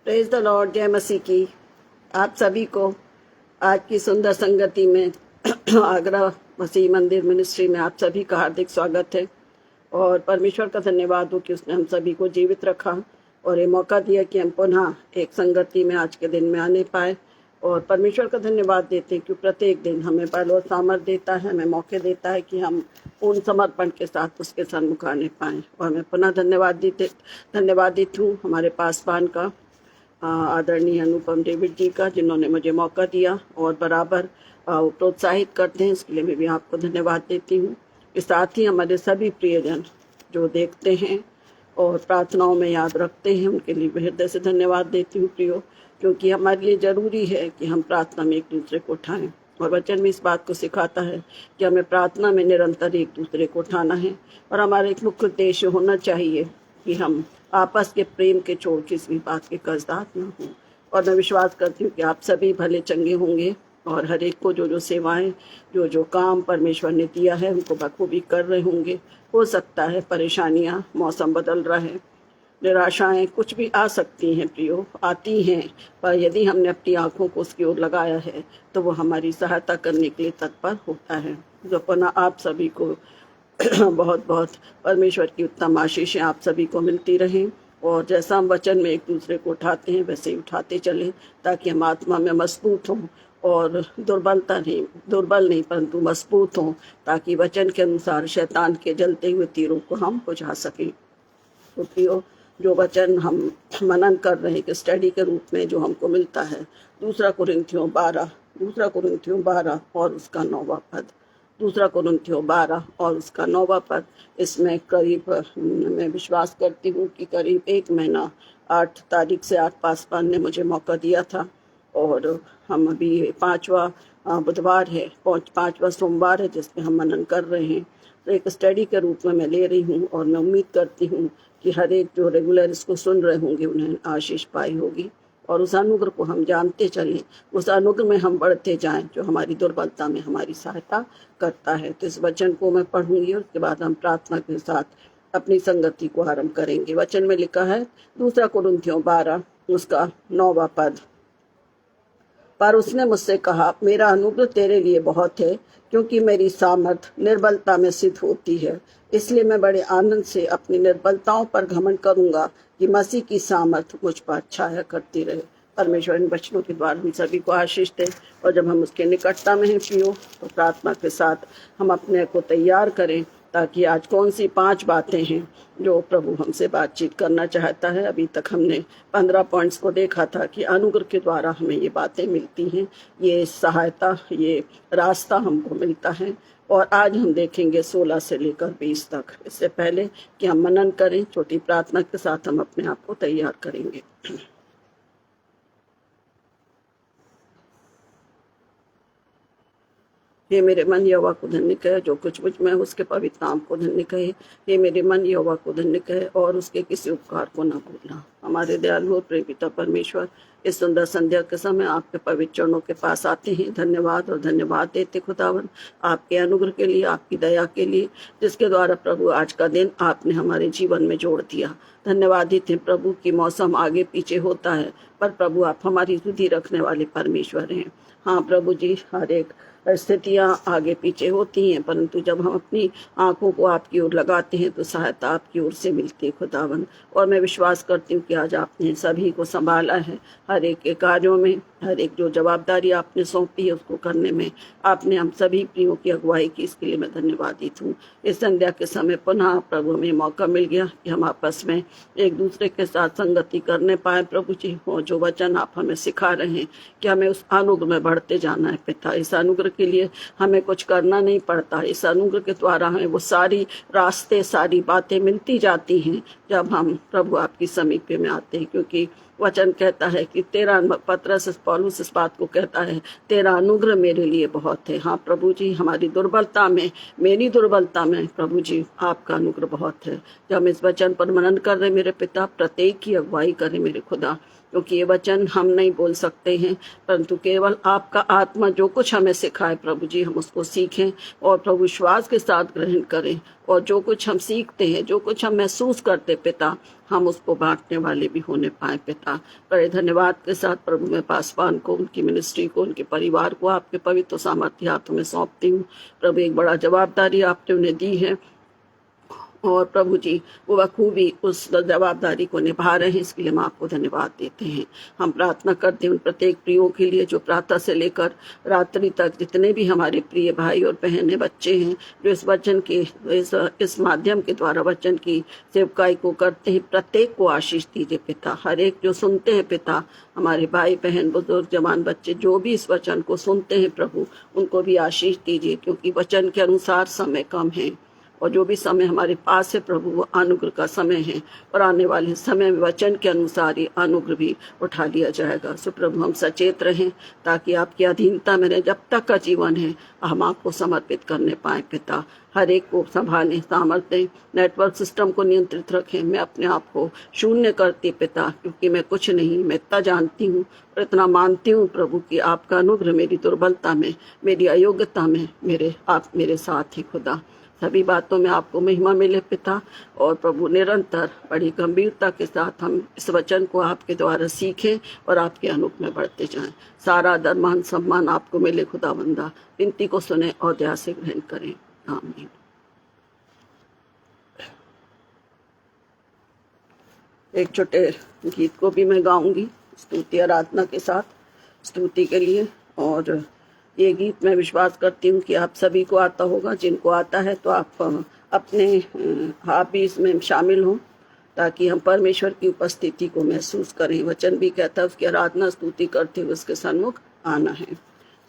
Praise the Lord. जय मसीह की। आप सभी को आज की सुंदर संगति में आगरा मसीह मंदिर मिनिस्ट्री में आप सभी का हार्दिक स्वागत है। और परमेश्वर का धन्यवाद हो कि उसने हम सभी को जीवित रखा और ये मौका दिया कि हम पुनः एक संगति में आज के दिन में आने पाए। और परमेश्वर का धन्यवाद देते हैं कि प्रत्येक दिन हमें बल और सामर्थ देता है, हमें मौके देता है कि हम पूर्ण समर्पण के साथ उसके सन्मुख आने पाएँ। और मैं पुनः धन्यवादित हूँ हमारे पासवान का, आदरणीय अनुपम डेविड जी का, जिन्होंने मुझे मौका दिया और बराबर प्रोत्साहित करते हैं। इसके लिए मैं भी आपको धन्यवाद देती हूँ। इस साथ ही हमारे सभी प्रियजन जो देखते हैं और प्रार्थनाओं में याद रखते हैं, उनके लिए हृदय से धन्यवाद देती हूँ प्रियो, क्योंकि हमारे लिए ज़रूरी है कि हम प्रार्थना में एक दूसरे को उठाएं। और वचन में इस बात को सिखाता है कि हमें प्रार्थना में निरंतर एक दूसरे को उठाना है। और हमारा एक मुख्य उद्देश्य होना चाहिए कि हम आपस के प्रेम के चोट किसी भी बात के कर्जदार न हो। और मैं विश्वास करती हूँ कि आप सभी भले चंगे होंगे और हर एक को जो सेवाएं, जो काम परमेश्वर ने दिया है उनको बखूबी कर रहे होंगे। हो सकता है परेशानियाँ, मौसम बदल रहा है, निराशाएं कुछ भी आ सकती हैं प्रियो, आती हैं, पर यदि हमने अपनी आंखों को उसकी ओर लगाया है तो वो हमारी सहायता करने के लिए तत्पर होता है। जो पुनः आप सभी को बहुत बहुत परमेश्वर की उत्तम आशीषें आप सभी को मिलती रहें। और जैसा हम वचन में एक दूसरे को उठाते हैं वैसे ही उठाते चलें, ताकि हम आत्मा में मजबूत हों और दुर्बल नहीं परंतु मजबूत हों, ताकि वचन के अनुसार शैतान के जलते हुए तीरों को हम बुझा सकें। तो प्रियो, जो वचन हम मनन कर रहे हैं कि स्टडी के रूप में जो हमको मिलता है, दूसरा कुरिन्थियों 12 और उसका 9वां पद, 2 कुरिन्थियों 12 और उसका 9वां पद। इसमें करीब मैं विश्वास करती हूँ कि करीब 1 महीना 8 तारीख से 8 पासवान ने मुझे मौका दिया था। और हम अभी 5वां बुधवार है, 5वां सोमवार है जिसमें हम मनन कर रहे हैं। तो एक स्टडी के रूप में मैं ले रही हूँ और मैं उम्मीद करती हूँ कि हर एक जो रेगुलर इसको सुन रहे होंगे उन्हें आशीष पाई होगी। और उस अनुग्रह को हम जानते चलें, उस अनुग्रह में हम बढ़ते जाएं जो हमारी दुर्बलता में हमारी सहायता करता है। तो इस वचन को मैं पढ़ूंगी और उसके बाद हम प्रार्थना के साथ अपनी संगति को आरंभ करेंगे। वचन में लिखा है 2 कुरिन्थियों 12 उसका 9वां पद। पर उसने मुझसे कहा, मेरा अनुग्रह तेरे लिए बहुत है, क्योंकि मेरी सामर्थ निर्बलता में सिद्ध होती है। इसलिए मैं बड़े आनंद से अपनी निर्बलताओं पर घमंड करूंगा कि मसीह की सामर्थ मुझ पर छाया करती रहे। परमेश्वर इन वचनों के द्वारा हम सभी को आशीष दे। और जब हम उसके निकटता में हैं प्रियो, तो प्रार्थना के साथ हम अपने को तैयार करें, ताकि आज कौन सी 5 बातें हैं जो प्रभु हमसे बातचीत करना चाहता है। अभी तक हमने 15 पॉइंट्स को देखा था कि अनुग्रह के द्वारा हमें ये बातें मिलती हैं, ये सहायता, ये रास्ता हमको मिलता है। और आज हम देखेंगे 16 से लेकर 20 तक। इससे पहले कि हम मनन करें, छोटी प्रार्थना के साथ हम अपने आप को तैयार करेंगे। हे मेरे मन यहोवा को धन्य कहे, जो कुछ मुझ में उसके पवित्र नाम को धन्य कहे। हे मेरे मन यहोवा को धन्य कहे और उसके किसी उपकार को न भूलना। हमारे दयालु और प्रिय पिता परमेश्वर, इस सुंदर संध्या के समय आपके पवित्र चरणों के पास आते हैं। धन्यवाद और धन्यवाद देते खुदावन आपके अनुग्रह के लिए, आपकी दया के लिए, जिसके द्वारा प्रभु आज का दिन आपने हमारे जीवन में जोड़ दिया। धन्यवादित हैं प्रभु कि मौसम आगे पीछे होता है, पर प्रभु आप हमारी सुधि रखने वाले परमेश्वर हैं। हाँ प्रभु जी, हर एक स्थितियाँ आगे पीछे होती हैं, परंतु जब हम अपनी आंखों को आपकी ओर लगाते हैं तो सहायता आपकी ओर से मिलती है खुदावन। और मैं विश्वास करती हूँ कि आज आपने सभी को संभाला है, हर एक के कार्यों में, हर एक जो जवाबदारी आपने सौंपी है उसको करने में आपने हम सभी प्रियों की अगुवाई की। इसके लिए मैं धन्यवादित हूँ। इस संध्या के समय पुनः प्रभु हमें मौका मिल गया कि हम आपस में एक दूसरे के साथ संगति करने पाए। प्रभु जी, वो जो वचन आप हमें सिखा रहे हैं कि हमें उस अनुग्रह में बढ़ते जाना है पिता। इस अनुग्रह के लिए हमें कुछ करना नहीं पड़ता। इस अनुग्रह के द्वारा हमें वो सारी रास्ते, सारी बातें मिलती जाती हैं जब हम प्रभु आपकी समीपे में आते हैं। क्योंकि वचन कहता है कि तेरा, पतरस पौलुस इस बात को कहता है, तेरा अनुग्रह मेरे लिए बहुत है। हाँ प्रभु जी, हमारी दुर्बलता में, मेरी दुर्बलता में प्रभु जी आपका अनुग्रह बहुत है। जब हम इस वचन पर मनन कर रहे मेरे पिता, प्रत्येक की अगुवाई करें मेरे खुदा, क्योंकि ये वचन हम नहीं बोल सकते हैं, परंतु केवल आपका आत्मा जो कुछ हमें सिखाए प्रभु जी, हम उसको सीखें और प्रभु विश्वास के साथ ग्रहण करें। और जो कुछ हम सीखते हैं, जो कुछ हम महसूस करते पिता, हम उसको बांटने वाले भी होने पाए पिता। बड़े धन्यवाद के साथ प्रभु मैं पासवान को, उनकी मिनिस्ट्री को, उनके परिवार को आपके पवित्र सामर्थ्य हाथों में सौंपती हूँ। प्रभु एक बड़ा जवाबदारी आपने उन्हें दी है और प्रभु जी वो बखूबी उस जवाबदारी को निभा रहे हैं, इसके लिए हम आपको धन्यवाद देते हैं। हम प्रार्थना करते हैं उन प्रत्येक प्रियों के लिए जो प्रातः से लेकर रात्रि तक जितने भी हमारे प्रिय भाई और बहनें बच्चे हैं जो इस वचन के इस माध्यम के द्वारा वचन की सेवकाई को करते हैं, प्रत्येक को आशीष दीजिए पिता। हर एक जो सुनते हैं पिता, हमारे भाई बहन बुजुर्ग जवान बच्चे जो भी इस वचन को सुनते हैं प्रभु, उनको भी आशीष दीजिए, क्योंकि वचन के अनुसार समय कम है और जो भी समय हमारे पास है प्रभु वो अनुग्रह का समय है और आने वाले समय में वचन के अनुसार ही अनुग्रह भी उठा लिया जाएगा। सो प्रभु हम सचेत रहें ताकि आपकी अधीनता में रहे, जब तक का जीवन है हम आपको समर्पित करने पाए पिता। हर एक को संभालें, सामर्थ्य नेटवर्क सिस्टम को नियंत्रित रखें। मैं अपने आप को शून्य करती पिता, क्योंकि मैं कुछ नहीं, मैं इतना जानती हूँ और इतना मानती हूँ प्रभु कि आपका अनुग्रह मेरी दुर्बलता में, मेरी अयोग्यता में आप मेरे साथ ही खुदा। सभी बातों में आपको महिमा मिले पिता। और प्रभु निरंतर बड़ी गंभीरता के साथ हम इस वचन को आपके द्वारा सीखें और आपके अनुग्रह में बढ़ते जाएं। सारा आदर मान सम्मान आपको मिले खुदावंदा। विनती को सुने और दया से ग्रहण करें, आमीन। एक छोटे गीत को भी मैं गाऊंगी स्तुति आराधना के साथ, स्तुति के लिए। और ये गीत मैं विश्वास करती हूँ कि आप सभी को आता होगा। जिनको आता है तो आप अपने आप भी इसमें शामिल हों, ताकि हम परमेश्वर की उपस्थिति को महसूस करें। वचन भी कहता है उसकी आराधना स्तुति करते हुए उसके सन्मुख आना है।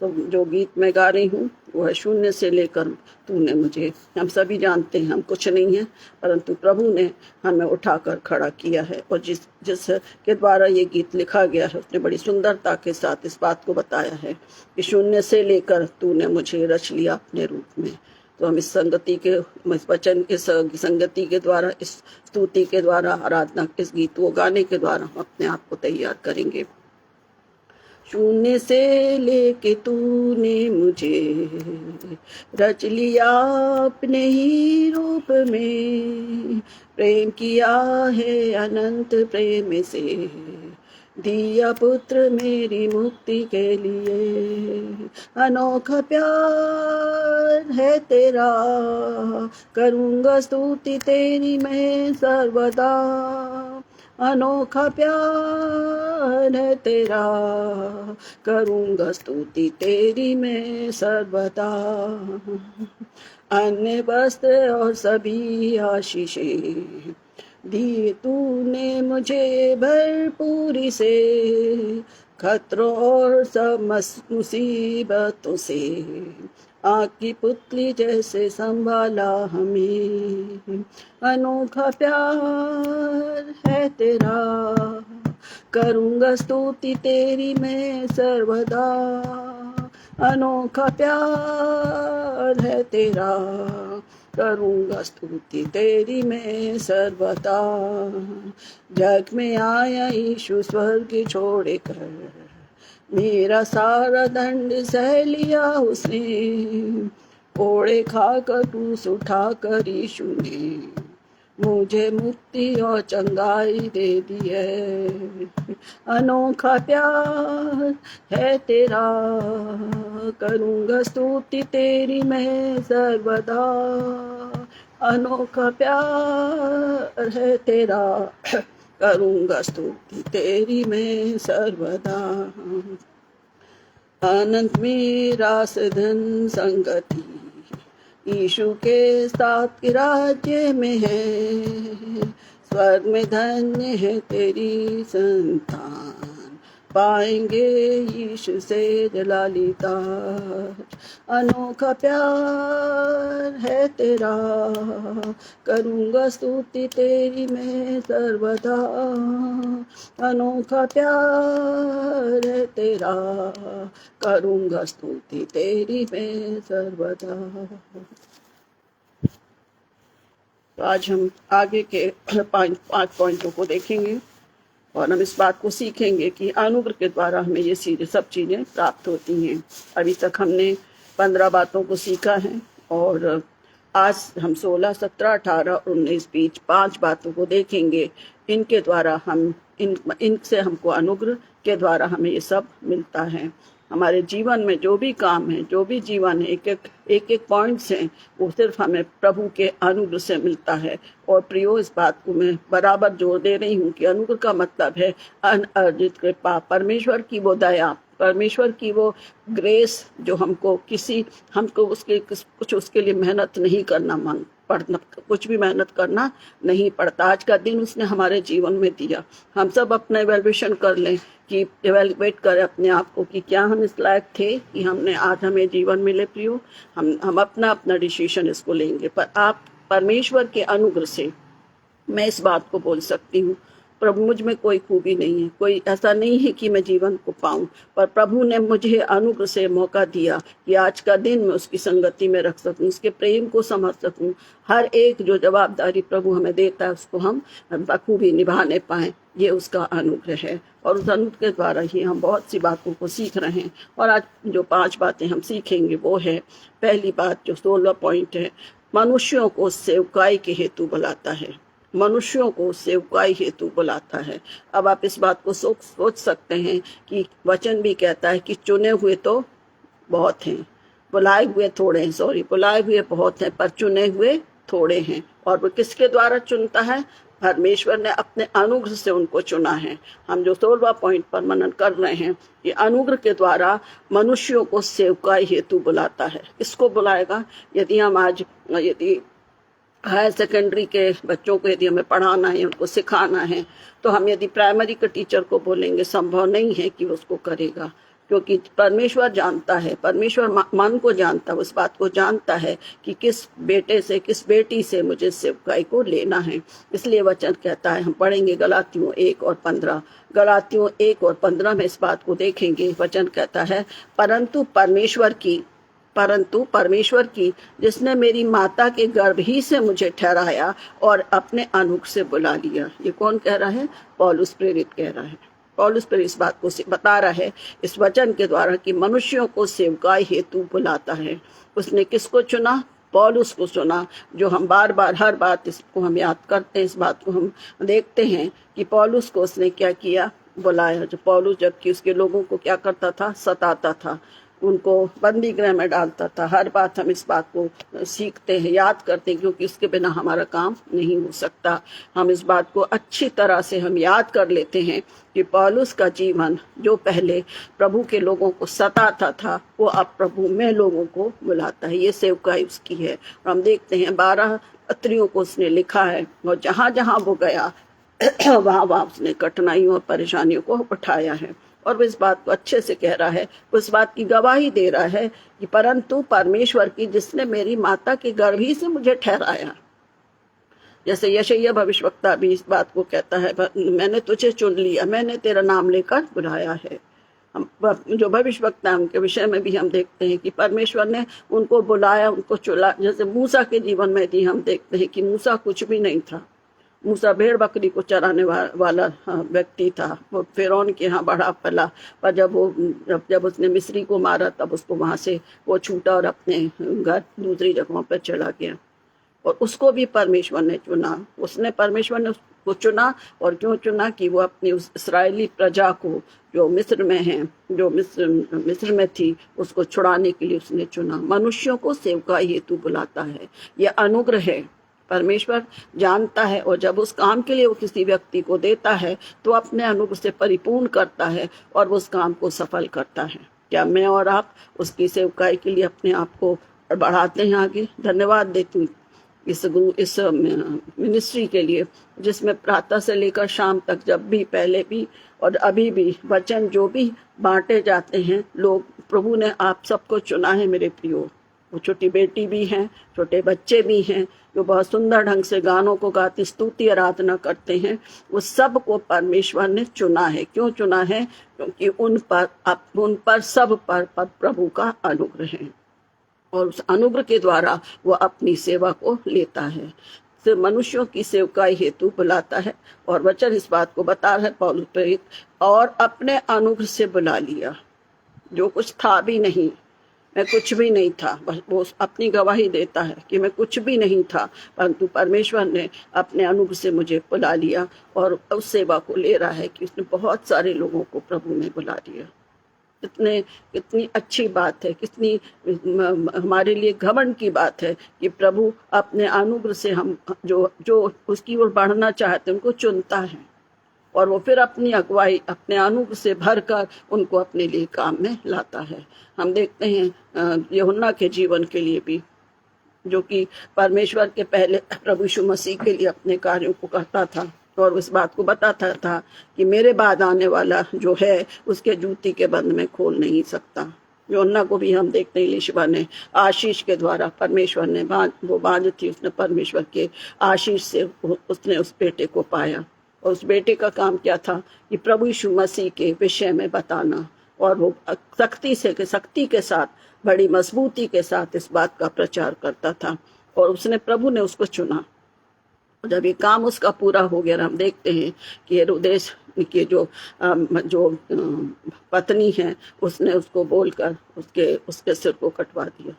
तो जो गीत मैं गा रही हूँ वो है शून्य से लेकर तूने मुझे। हम सभी जानते हैं हम कुछ नहीं हैं, परंतु प्रभु ने हमें उठाकर खड़ा किया है। और जिस के द्वारा ये गीत लिखा गया है उसने बड़ी सुंदरता के साथ इस बात को बताया है कि शून्य से लेकर तूने मुझे रच लिया अपने रूप में। तो हम इस संगति के, इस वचन के संगति के द्वारा, इस स्तुति के द्वारा, आराधना, इस गीत को गाने के द्वारा हम अपने आप को तैयार करेंगे। शून्य से लेके तूने मुझे रच लिया अपने ही रूप में, प्रेम किया है अनंत प्रेम से, दिया पुत्र मेरी मुक्ति के लिए। अनोखा प्यार है तेरा, करूँगा स्तुति तेरी मैं सर्वदा। अनोखा प्यार है तेरा, करूँगा स्तुति तेरी मैं सर्वदा। अन्य वस्त्र और सभी आशीषें दिए तूने मुझे भरपूरी से, खतरों और सब मुसीबतों से आँख की पुतली जैसे संभाला हमें। अनोखा प्यार है तेरा, करूँगा स्तुति तेरी मैं सर्वदा। अनोखा प्यार है तेरा, करूँगा स्तुति तेरी मैं सर्वदा। जग में आया यीशु स्वर्ग छोड़ कर, मेरा सारा दंड सह लिया उसने। कोड़े खाकर क्रूस उठा कर यीशु ने मुझे मुक्ति और चंगाई दे दी है। अनोखा प्यार है तेरा, करूँगा स्तुति तेरी मैं सर्वदा। अनोखा प्यार है तेरा, करूँगा स्तुति तेरी मैं सर्वदा। अनंत में रास धन संगति यीशु के साथ राज्य में है। स्वर्ग में धन्य है तेरी संतान, पाएंगे यीशु से जलाली ताज। अनोखा प्यार है तेरा, करूँगा स्तुति तेरी मैं सर्वदा। अनोखा प्यार है तेरा, करूँगा स्तुति तेरी मैं सर्वदा। तो आज हम आगे के पांच पॉइंटों को देखेंगे। और हम इस बात को सीखेंगे कि अनुग्रह के द्वारा हमें ये सब चीज़ें प्राप्त होती हैं। अभी तक हमने 15 बातों को सीखा है और आज हम 16, 17, 18, 19, 20 5 बातों को देखेंगे। इनके द्वारा हम इनसे हमको अनुग्रह के द्वारा हमें ये सब मिलता है। हमारे जीवन में जो भी काम है, जो भी जीवन है, एक एक पॉइंट्स हैं, वो सिर्फ हमें प्रभु के अनुग्रह से मिलता है। और प्रियो, इस बात को मैं बराबर जोर दे रही हूँ कि अनुग्रह का मतलब है अनअर्जित कृपा, परमेश्वर की वो दया, परमेश्वर की वो ग्रेस जो हमको कुछ उसके लिए मेहनत नहीं करना पड़ना, कुछ भी मेहनत करना नहीं पड़ता। आज का दिन उसने हमारे जीवन में दिया। हम सब अपना इवैल्यूएशन कर लें, कि इवैल्यूएट करें अपने आप को कि क्या हम इस लायक थे कि आज हमें जीवन मिले। प्रियो, हम अपना डिसीजन इसको लेंगे, पर आप परमेश्वर के अनुग्रह से मैं इस बात को बोल सकती हूँ, प्रभु मुझ में कोई खूबी नहीं है, कोई ऐसा नहीं है कि मैं जीवन को पाऊं, पर प्रभु ने मुझे अनुग्रह से मौका दिया कि आज का दिन मैं उसकी संगति में रख सकूं, उसके प्रेम को समझ सकूं। हर एक जो जवाबदारी प्रभु हमें देता है उसको हम बखूबी निभाने पाएं, ये उसका अनुग्रह है। और उस अनुग्रह के द्वारा ही हम बहुत सी बातों को सीख रहे हैं। और आज जो 5 बातें हम सीखेंगे वो है, पहली बात जो 16 पॉइंट है, मनुष्यों को सेवकाई के हेतु बुलाता है। मनुष्यों को सेवकाई हेतु बुलाता है। अब आप इस बात को सोच सकते हैं कि वचन भी कहता है कि चुने हुए तो बहुत हैं, बुलाए हुए थोड़े हैं, बुलाए हुए बहुत हैं पर चुने हुए थोड़े हैं। और वो किसके द्वारा चुनता है? परमेश्वर ने अपने अनुग्रह से उनको चुना है। हम जो 16वां पॉइंट पर मनन कर रहे हैं कि अनुग्रह के द्वारा मनुष्यों को सेवकाई हेतु बुलाता है। किसको बुलाएगा? यदि हायर सेकेंडरी के बच्चों को यदि हमें पढ़ाना है, उनको सिखाना है, तो हम यदि प्राइमरी के टीचर को बोलेंगे, संभव नहीं है कि उसको करेगा, क्योंकि परमेश्वर जानता है, परमेश्वर मन को जानता है, उस बात को जानता है कि किस बेटे से, किस बेटी से मुझे सेवकाई को लेना है। इसलिए वचन कहता है, हम पढ़ेंगे गलातियों 1 और 15। गलातियों 1 और 15 में इस बात को देखेंगे। वचन कहता है, परंतु परमेश्वर की जिसने मेरी माता के गर्भ ही से मुझे ठहराया और अपने अनुग्रह से बुला लिया। ये कौन कह रहा है? पौलुस प्रेरित कह रहा है। पौलुस प्रेरित इस बात को बता रहा है इस वचन के द्वारा कि मनुष्यों को सेवकाई हेतु बुलाता है। उसने किसको चुना? पौलुस को चुना। जो हम बार बार हर बात इसको हम याद करते हैं, इस बात को हम देखते हैं कि पौलुस को उसने क्या किया? बुलाया। जो पौलुस जबकि उसके लोगों को क्या करता था? सताता था, उनको बंदी गृह में डालता था। हर बात हम इस बात को सीखते हैं, याद करते हैं, क्योंकि इसके बिना हमारा काम नहीं हो सकता। हम इस बात को अच्छी तरह से हम याद कर लेते हैं कि पौलुस का जीवन जो पहले प्रभु के लोगों को सताता था, वो अब प्रभु में लोगों को बुलाता है। ये सेवकाई उसकी है। और हम देखते हैं 12 पत्रियों को उसने लिखा है, और जहाँ जहाँ वो गया वहाँ उसने कठिनाइयों और परेशानियों को उठाया है। और वो इस बात को अच्छे से कह रहा है, वो इस बात की गवाही दे रहा है कि परंतु परमेश्वर की जिसने मेरी माता के गर्भ ही से मुझे ठहराया। जैसे यशायाह भविष्यवक्ता भी इस बात को कहता है, मैंने तुझे चुन लिया, मैंने तेरा नाम लेकर बुलाया है। हम जो भविष्यवक्ता उनके विषय में भी हम देखते हैं कि परमेश्वर ने उनको बुलाया, उनको चुना। जैसे मूसा के जीवन में भी हम देखते हैं कि मूसा कुछ भी नहीं था। मूसा भेड़ बकरी को चराने वाला व्यक्ति था। वो फिरौन के यहाँ बड़ा पला, पर जब उसने मिस्री को मारा तब उसको वहाँ से वो छूटा और अपने घर दूसरी जगहों पर चला गया। और उसको भी परमेश्वर ने चुना। परमेश्वर ने उसको चुना। और क्यों चुना? कि वो अपनी उस इस्राएली प्रजा को जो मिस्र में है, जो मिस्र में थी, उसको छुड़ाने के लिए उसने चुना। मनुष्यों को सेवकाई हेतु बुलाता है। यह अनुग्रह है। परमेश्वर जानता है, और जब उस काम के लिए वो किसी व्यक्ति को देता है तो अपने अनुग्रह से परिपूर्ण करता है और उस काम को सफल करता है। क्या मैं और आप उसकी सेवकाई के लिए अपने आप को बढ़ाते हैं आगे? धन्यवाद देती हूँ इस मिनिस्ट्री के लिए, जिसमें प्रातः से लेकर शाम तक, जब भी, पहले भी और अभी भी वचन जो भी बांटे जाते हैं, लोग, प्रभु ने आप सबको चुना है मेरे प्रियो। वो छोटी बेटी भी हैं, छोटे बच्चे भी हैं, जो बहुत सुंदर ढंग से गानों को गाते स्तुति आराधना करते हैं। वो सब को परमेश्वर ने चुना है। क्यों चुना है? क्योंकि उन पर सब पर प्रभु का अनुग्रह है, और उस अनुग्रह के द्वारा वो अपनी सेवा को लेता है। सिर्फ मनुष्यों की सेवकाई हेतु बुलाता है। और वचन इस बात को बता रहा है पौलुस प्रेरित, और अपने अनुग्रह से बुला लिया। जो कुछ था भी नहीं, मैं कुछ भी नहीं था, बस वो अपनी गवाही देता है कि मैं कुछ भी नहीं था, परंतु परमेश्वर ने अपने अनुग्रह से मुझे बुला लिया और उस सेवा को ले रहा है कि उसने बहुत सारे लोगों को प्रभु ने बुला लिया। कितनी अच्छी बात है, कितनी हमारे लिए घमंड की बात है कि प्रभु अपने अनुग्रह से हम जो उसकी ओर बढ़ना चाहते हैं उनको चुनता है, और वो फिर अपनी अगुवाई अपने अनुग्रह से भरकर उनको अपने लिए काम में लाता है। हम देखते हैं यूहन्ना के जीवन के लिए भी, जो कि परमेश्वर के पहले प्रभु यीशु मसीह के लिए अपने कार्यों को करता था और इस बात को बताता था कि मेरे बाद आने वाला जो है उसके जूती के बंद में खोल नहीं सकता। यूहन्ना को भी हम देखते हैं यीशुआ ने आशीष के द्वारा, परमेश्वर ने वो बांझ थी, उसने परमेश्वर के आशीष से उसने उस बेटे को पाया। और उस बेटे का काम क्या था कि प्रभु यीशु मसीह के विषय में बताना, और वो शक्ति के साथ, बड़ी मजबूती के साथ इस बात का प्रचार करता था, और प्रभु ने उसको चुना। जब ये काम उसका पूरा हो गया, हम देखते हैं कि हेरोदेस की जो पत्नी है, उसने उसको बोलकर उसके सिर को कटवा दिया।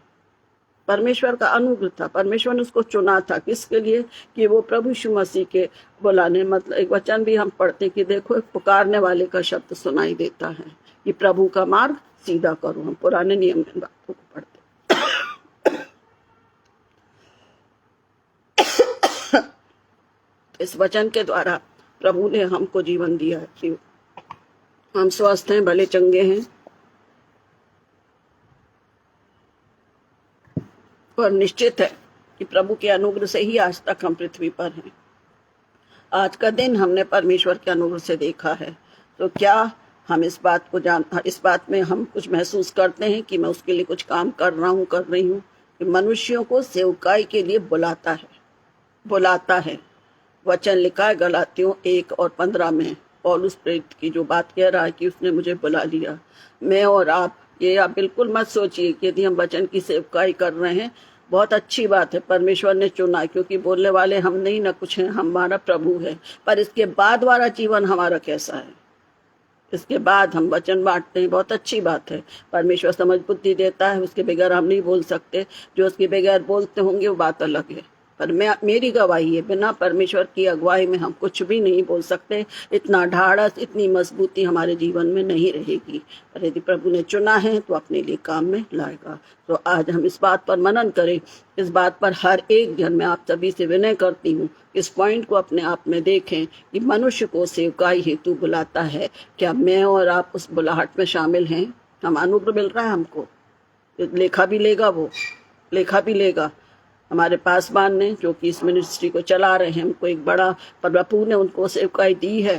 परमेश्वर का अनुग्रह था, परमेश्वर ने उसको चुना था, किसके लिए? कि वो प्रभु यीशु मसीह के बुलाने, मतलब एक वचन भी हम पढ़ते कि देखो एक पुकारने वाले का शब्द सुनाई देता है कि प्रभु का मार्ग सीधा करो। हम पुराने नियम में बातों को पढ़ते। इस वचन के द्वारा प्रभु ने हमको जीवन दिया है कि हम स्वस्थ हैं, भले चंगे हैं, और निश्चित है कि प्रभु के अनुग्रह से ही आज तक हम पृथ्वी पर हैं। आज का दिन हमने परमेश्वर के अनुग्रह से देखा है। तो क्या हम इस बात में हम कुछ महसूस करते हैं कि मैं उसके लिए कुछ काम कर रही हूँ कि मनुष्यों को सेवकाई के लिए बुलाता है। वचन लिखा है गलातियों 1:15 में, पौलुस प्रेरित की जो बात कह रहा है कि उसने मुझे बुला लिया। मैं और आप बिल्कुल मत सोचिए कि यदि हम वचन की सेवकाई कर रहे हैं, बहुत अच्छी बात है, परमेश्वर ने चुना, क्योंकि बोलने वाले हम नहीं ना कुछ हैं, हमारा प्रभु है। पर इसके बाद वाला जीवन हमारा कैसा है? इसके बाद हम वचन बांटते हैं, बहुत अच्छी बात है, परमेश्वर समझ बुद्धि देता है, उसके बगैर हम नहीं बोल सकते। जो उसके बगैर बोलते होंगे वो बात अलग है, पर मेरी गवाही है, बिना परमेश्वर की अगुवाई में हम कुछ भी नहीं बोल सकते। इतना ढाढ़स, इतनी मजबूती हमारे जीवन में नहीं रहेगी। पर यदि प्रभु ने चुना है तो अपने लिए काम में लाएगा। तो आज हम इस बात पर मनन करें, इस बात पर हर एक जन, मैं आप सभी से विनय करती हूँ, इस पॉइंट को अपने आप में देखें कि मनुष्य को सेवकाई हेतु बुलाता है। क्या मैं और आप उस बुलाहट में शामिल हैं? हम अनुग्रह मिल रहा है हमको, लेखा भी लेगा। हमारे पासवान ने, जो कि इस मिनिस्ट्री को चला रहे हैं, उनको एक बड़ा प्रभु ने उनको सेवकाई दी है,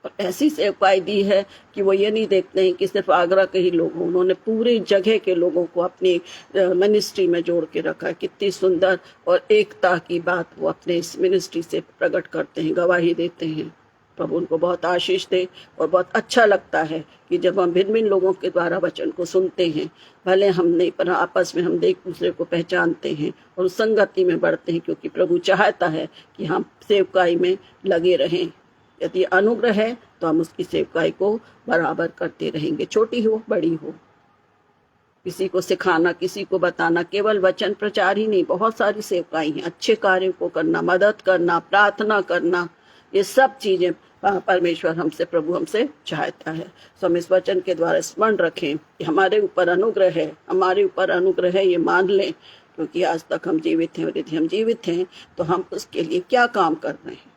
और ऐसी सेवकाई दी है कि वो ये नहीं देखते हैं कि सिर्फ आगरा के ही लोग हों, उन्होंने पूरी जगह के लोगों को अपनी मिनिस्ट्री में जोड़ के रखा है। कितनी सुंदर और एकता की बात वो अपने इस मिनिस्ट्री से प्रकट करते हैं, गवाही देते हैं। प्रभु उनको बहुत आशीष दे। और बहुत अच्छा लगता है कि जब हम भिन्न भिन्न लोगों के द्वारा वचन को सुनते हैं, भले हम नहीं, पर आपस में हम एक दूसरे को पहचानते हैं और उस संगति में बढ़ते हैं, क्योंकि प्रभु चाहता है कि हम सेवकाई में लगे रहें। यदि अनुग्रह है तो हम उसकी सेवकाई को बराबर करते रहेंगे, छोटी हो बड़ी हो। किसी को सिखाना, किसी को बताना, केवल वचन प्रचार ही नहीं, बहुत सारी सेवकाई हैं। अच्छे कार्यों को करना, मदद करना, प्रार्थना करना, ये सब चीजें प्रभु हमसे चाहता है। तो हम इस वचन के द्वारा स्मरण रखें कि हमारे ऊपर अनुग्रह है, ये मान लें, क्योंकि आज तक हम जीवित हैं। और यदि हम जीवित हैं तो हम उसके लिए क्या काम कर रहे हैं,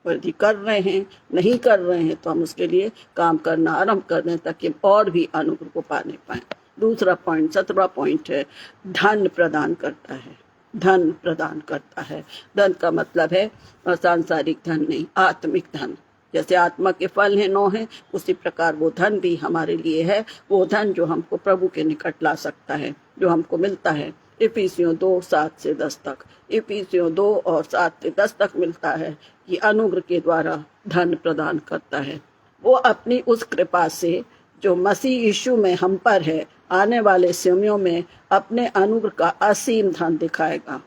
और यदि कर रहे हैं, नहीं कर रहे हैं, तो हम उसके लिए काम करना आरंभ कर दें, ताकि और भी अनुग्रह को पाने पाए। दूसरा पॉइंट, 17वां पॉइंट है, धन प्रदान करता है। धन प्रदान करता है। धन का मतलब है सांसारिक धन नहीं, आत्मिक धन। जैसे आत्मा के फल हैं 9 हैं, उसी प्रकार वो धन भी हमारे लिए है। वो धन जो हमको प्रभु के निकट ला सकता है, जो हमको मिलता है। इफिसियों 2:7 से 10 तक, इफिसियों 2 और 7 से 10 तक मिलता है कि अनुग्रह के द्वारा धन प्रदान करता है। वो अपनी उस कृपा से जो मसीह यीशु में हम पर है, आने वाले समयों में अपने अनुग्रह का असीम धन दिखाएगा।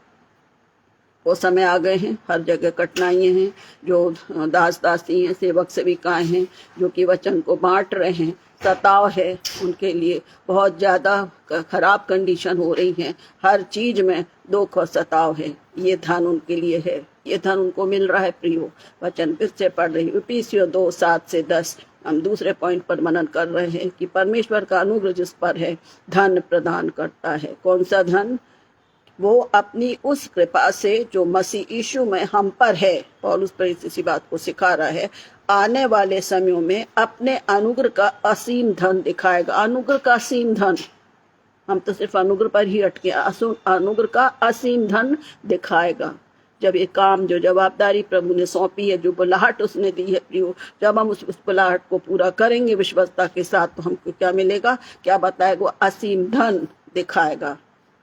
वो समय आ गए हैं, हर जगह कठिनाइयाँ हैं, जो दास दासी हैं, सेवक सेविकाएं हैं, जो कि वचन को बांट रहे हैं, सताव है उनके लिए, बहुत ज़्यादा खराब कंडीशन हो रही है, हर चीज़ में दुख और सताव है। ये धन उनके लिए है, ये धन उनको मिल रहा है। प्रियो, वचन फिर से पढ़ रही हूँ, इफिसियों 2:7-10। हम दूसरे पॉइंट पर मनन कर रहे हैं कि परमेश्वर का अनुग्रह जिस पर है धन प्रदान करता है। कौन सा धन? वो अपनी उस कृपा से जो मसीह यीशु में हम पर है। पौलुस पर इसी बात को सिखा रहा है, आने वाले समयों में अपने अनुग्रह का असीम धन दिखाएगा। अनुग्रह का असीम धन, हम तो सिर्फ अनुग्रह पर ही अटके, अनुग्रह का असीम धन दिखाएगा। जब ये काम, जो जवाबदारी प्रभु ने सौंपी है, जो बुलाहट उसने दी है प्रियो, जब हम उस बुलाहट को पूरा करेंगे विश्वसता के साथ, तो हमको क्या मिलेगा? क्या बताएगा? वो असीम धन दिखाएगा।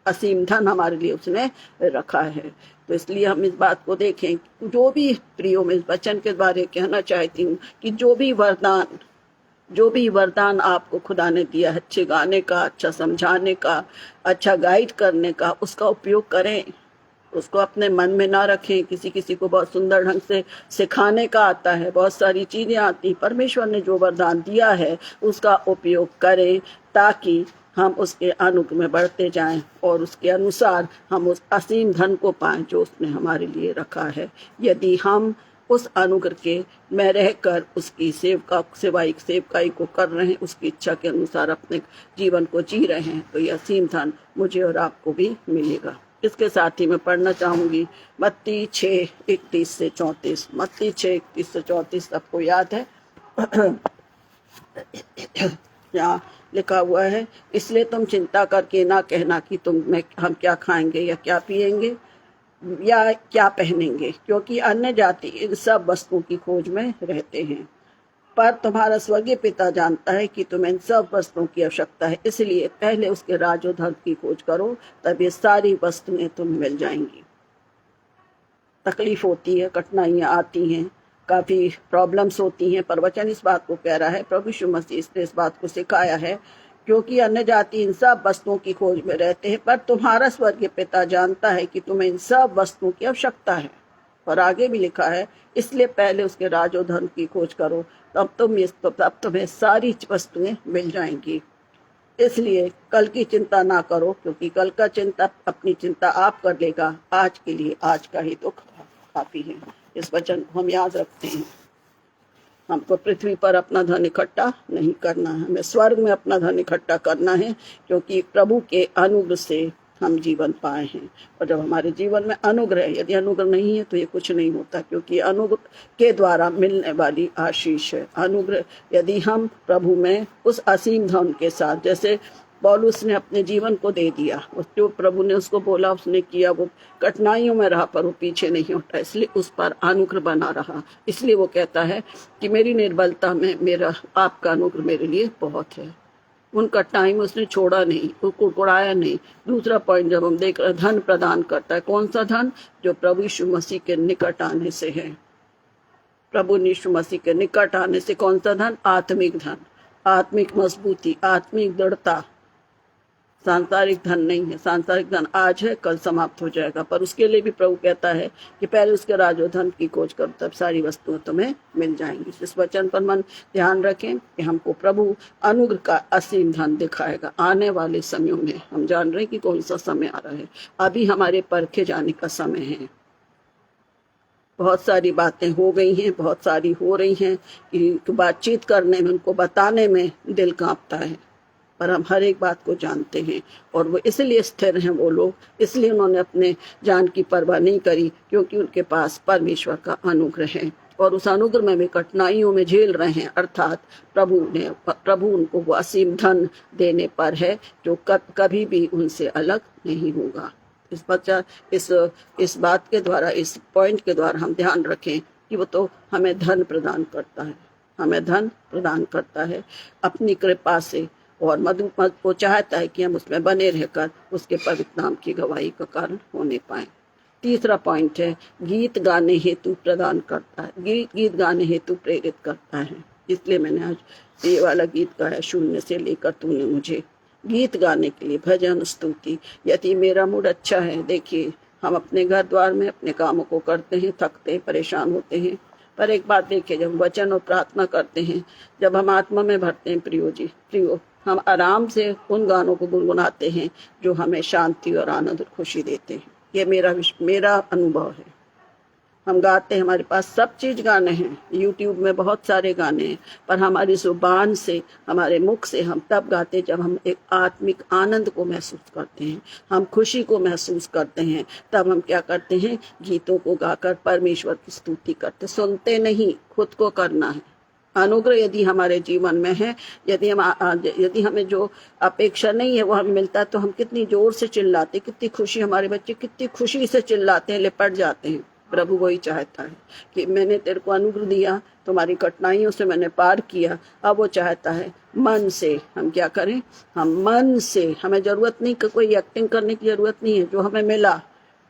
असीम धन हमारे लिए उसने रखा है। तो इसलिए हम इस बात को देखें, जो भी प्रियो में इस वचन के बारे कहना चाहती हूँ कि जो भी वरदान आपको खुदा ने दिया है, अच्छे गाने का, अच्छा समझाने का, अच्छा गाइड करने का, उसका उपयोग करें। उसको अपने मन में ना रखें। किसी किसी को बहुत सुंदर ढंग से सिखाने का आता है, बहुत सारी चीजें आती। परमेश्वर ने जो वरदान दिया है उसका उपयोग करें, ताकि हम उसके अनुग्रह में बढ़ते जाएं और उसके अनुसार हम उस असीम धन को पाएं जो उसने हमारे लिए रखा है। यदि हम उस अनुग्रह के में रहकर उसकी सेवकाई को कर रहे हैं, उसकी इच्छा के अनुसार अपने जीवन को जी रहे हैं, तो यह असीम धन मुझे और आपको भी मिलेगा। इसके साथ ही मैं पढ़ना चाहूंगी मत्ती 6:31-34। मत्ती 6:31-34 सबको याद है? यहाँ लिखा हुआ है, इसलिए तुम चिंता करके ना कहना कि हम क्या खाएंगे या क्या पिएंगे या क्या पहनेंगे, क्योंकि अन्य जाति इन सब वस्तुओं की खोज में रहते हैं। पर तुम्हारा स्वर्गीय पिता जानता है कि तुम्हें इन सब वस्तुओं की आवश्यकता है, इसलिए पहले उसके राज और धन की खोज करो, तब ये सारी वस्तुएं तुम्हें मिल जाएंगी। तकलीफ होती है, कठिनाइयां आती हैं, काफी प्रॉब्लम्स होती हैं, पर वचन इस बात को कह रहा है, प्रभु यीशु मसीह ने इस बात को सिखाया है, क्योंकि अन्य जाति इन सब वस्तुओं की खोज में रहते हैं, पर तुम्हारा स्वर्गीय पिता जानता है कि तुम्हें इन सब वस्तुओं की आवश्यकता है। और आगे भी लिखा है, इसलिए पहले उसके राज और धन की खोज करो, तब तुम्हें सारी वस्तुएं मिल जाएंगी। इसलिए कल की चिंता ना करो, क्योंकि कल का चिंता अपनी चिंता आप कर लेगा। आज के लिए आज का ही दुख काफी है। इस वचन को हम याद रखते हैं। हमको पृथ्वी पर अपना धन इकट्ठा नहीं करना है, हमें स्वर्ग में अपना धन इकट्ठा करना है, क्योंकि प्रभु के अनुग्रह से हम जीवन पाए हैं। और जब हमारे जीवन में अनुग्रह है, यदि अनुग्रह नहीं है तो ये कुछ नहीं होता, क्योंकि अनुग्रह के द्वारा मिलने वाली आशीष है। अनुग्रह यदि हम प्रभु में उस असीम धन के साथ, जैसे पौलुस ने अपने जीवन को दे दिया, जो प्रभु ने उसको बोला उसने किया, वो कठिनाइयों में रहा पर वो पीछे नहीं हटा, इसलिए उस पर अनुग्रह बना रहा। इसलिए वो कहता है कि मेरी निर्बलता में मेरा आपका अनुग्रह मेरे लिए बहुत है। उनका टाइम उसने छोड़ा नहीं, वो कुड़कुड़ाया नहीं। दूसरा पॉइंट जब हम देख रहे हैं, धन प्रदान करता है। कौन सा धन? जो प्रभु यीशु मसीह के निकट आने से है। प्रभु यीशु मसीह के निकट आने से कौन सा धन? आत्मिक धन, आत्मिक मजबूती, आत्मिक दृढ़ता। सांसारिक धन नहीं है। सांसारिक धन आज है, कल समाप्त हो जाएगा, पर उसके लिए भी प्रभु कहता है कि पहले उसके राज और धन की खोज करो, तब सारी वस्तुएं तुम्हें मिल जाएंगी। इस वचन पर मन ध्यान रखें कि हमको प्रभु अनुग्रह का असीम धन दिखाएगा। आने वाले समयों में हम जान रहे हैं कि कौन सा समय आ रहा है। अभी हमारे परखे जाने का समय है। बहुत सारी बातें हो गई हैं, बहुत सारी हो रही हैं कि बातचीत करने में, उनको बताने में दिल कांपता है, पर हम हर एक बात को जानते हैं। और वो इसलिए स्थिर हैं, वो लोग इसलिए उन्होंने अपने जान की परवाह नहीं करी, क्योंकि उनके पास परमेश्वर का अनुग्रह है। और उस अनुग्रह में वे कठिनाइयों में झेल रहे हैं, अर्थात प्रभु उनको वो असीम धन देने पर है, जो कभी भी उनसे अलग नहीं होगा। इस बात के द्वारा, इस पॉइंट के द्वारा हम ध्यान रखें कि वो तो हमें धन प्रदान करता है, हमें धन प्रदान करता है अपनी कृपा से, और मधुमत को चाहता है कि हम उसमें बने रहकर उसके पवित्र नाम की गवाही का कारण होने पाए। तीसरा पॉइंट है, गीत गाने हेतु प्रदान करता है, गीत गाने हेतु प्रेरित करता है। इसलिए मैंने आज ये वाला गीत गाया, शून्य से लेकर तूने मुझे। गीत गाने के लिए, भजन स्तुति। यदि मेरा मूड अच्छा है, देखिए हम अपने घर द्वार में अपने कामों को करते हैं, थकते हैं, परेशान होते हैं, पर एक बात देखिए, जब वचन और प्रार्थना करते हैं, जब हम आत्मा में भरते हैं प्रियो, हम आराम से उन गानों को गुनगुनाते हैं जो हमें शांति और आनंद और खुशी देते हैं। ये मेरा अनुभव है। हम गाते हैं, हमारे पास सब चीज गाने हैं, यूट्यूब में बहुत सारे गाने हैं, पर हमारी जुबान से, हमारे मुख से हम तब गाते जब हम एक आत्मिक आनंद को महसूस करते हैं, हम खुशी को महसूस करते हैं। तब हम क्या करते हैं, गीतों को गाकर परमेश्वर की स्तुति करते। सुनते नहीं, खुद को करना है। अनुग्रह यदि हमारे जीवन में है, यदि हमें जो अपेक्षा नहीं है वो हमें मिलता है, तो हम कितनी जोर से चिल्लाते, कितनी खुशी, हमारे बच्चे कितनी खुशी से चिल्लाते हैं, लिपट जाते हैं। प्रभु वही चाहता है कि मैंने तेरे को अनुग्रह दिया, तुम्हारी कठिनाइयों से मैंने पार किया। अब वो चाहता है मन से हम क्या करें, हम मन से, हमें जरूरत नहीं, कोई एक्टिंग करने की जरूरत नहीं है। जो हमें मिला,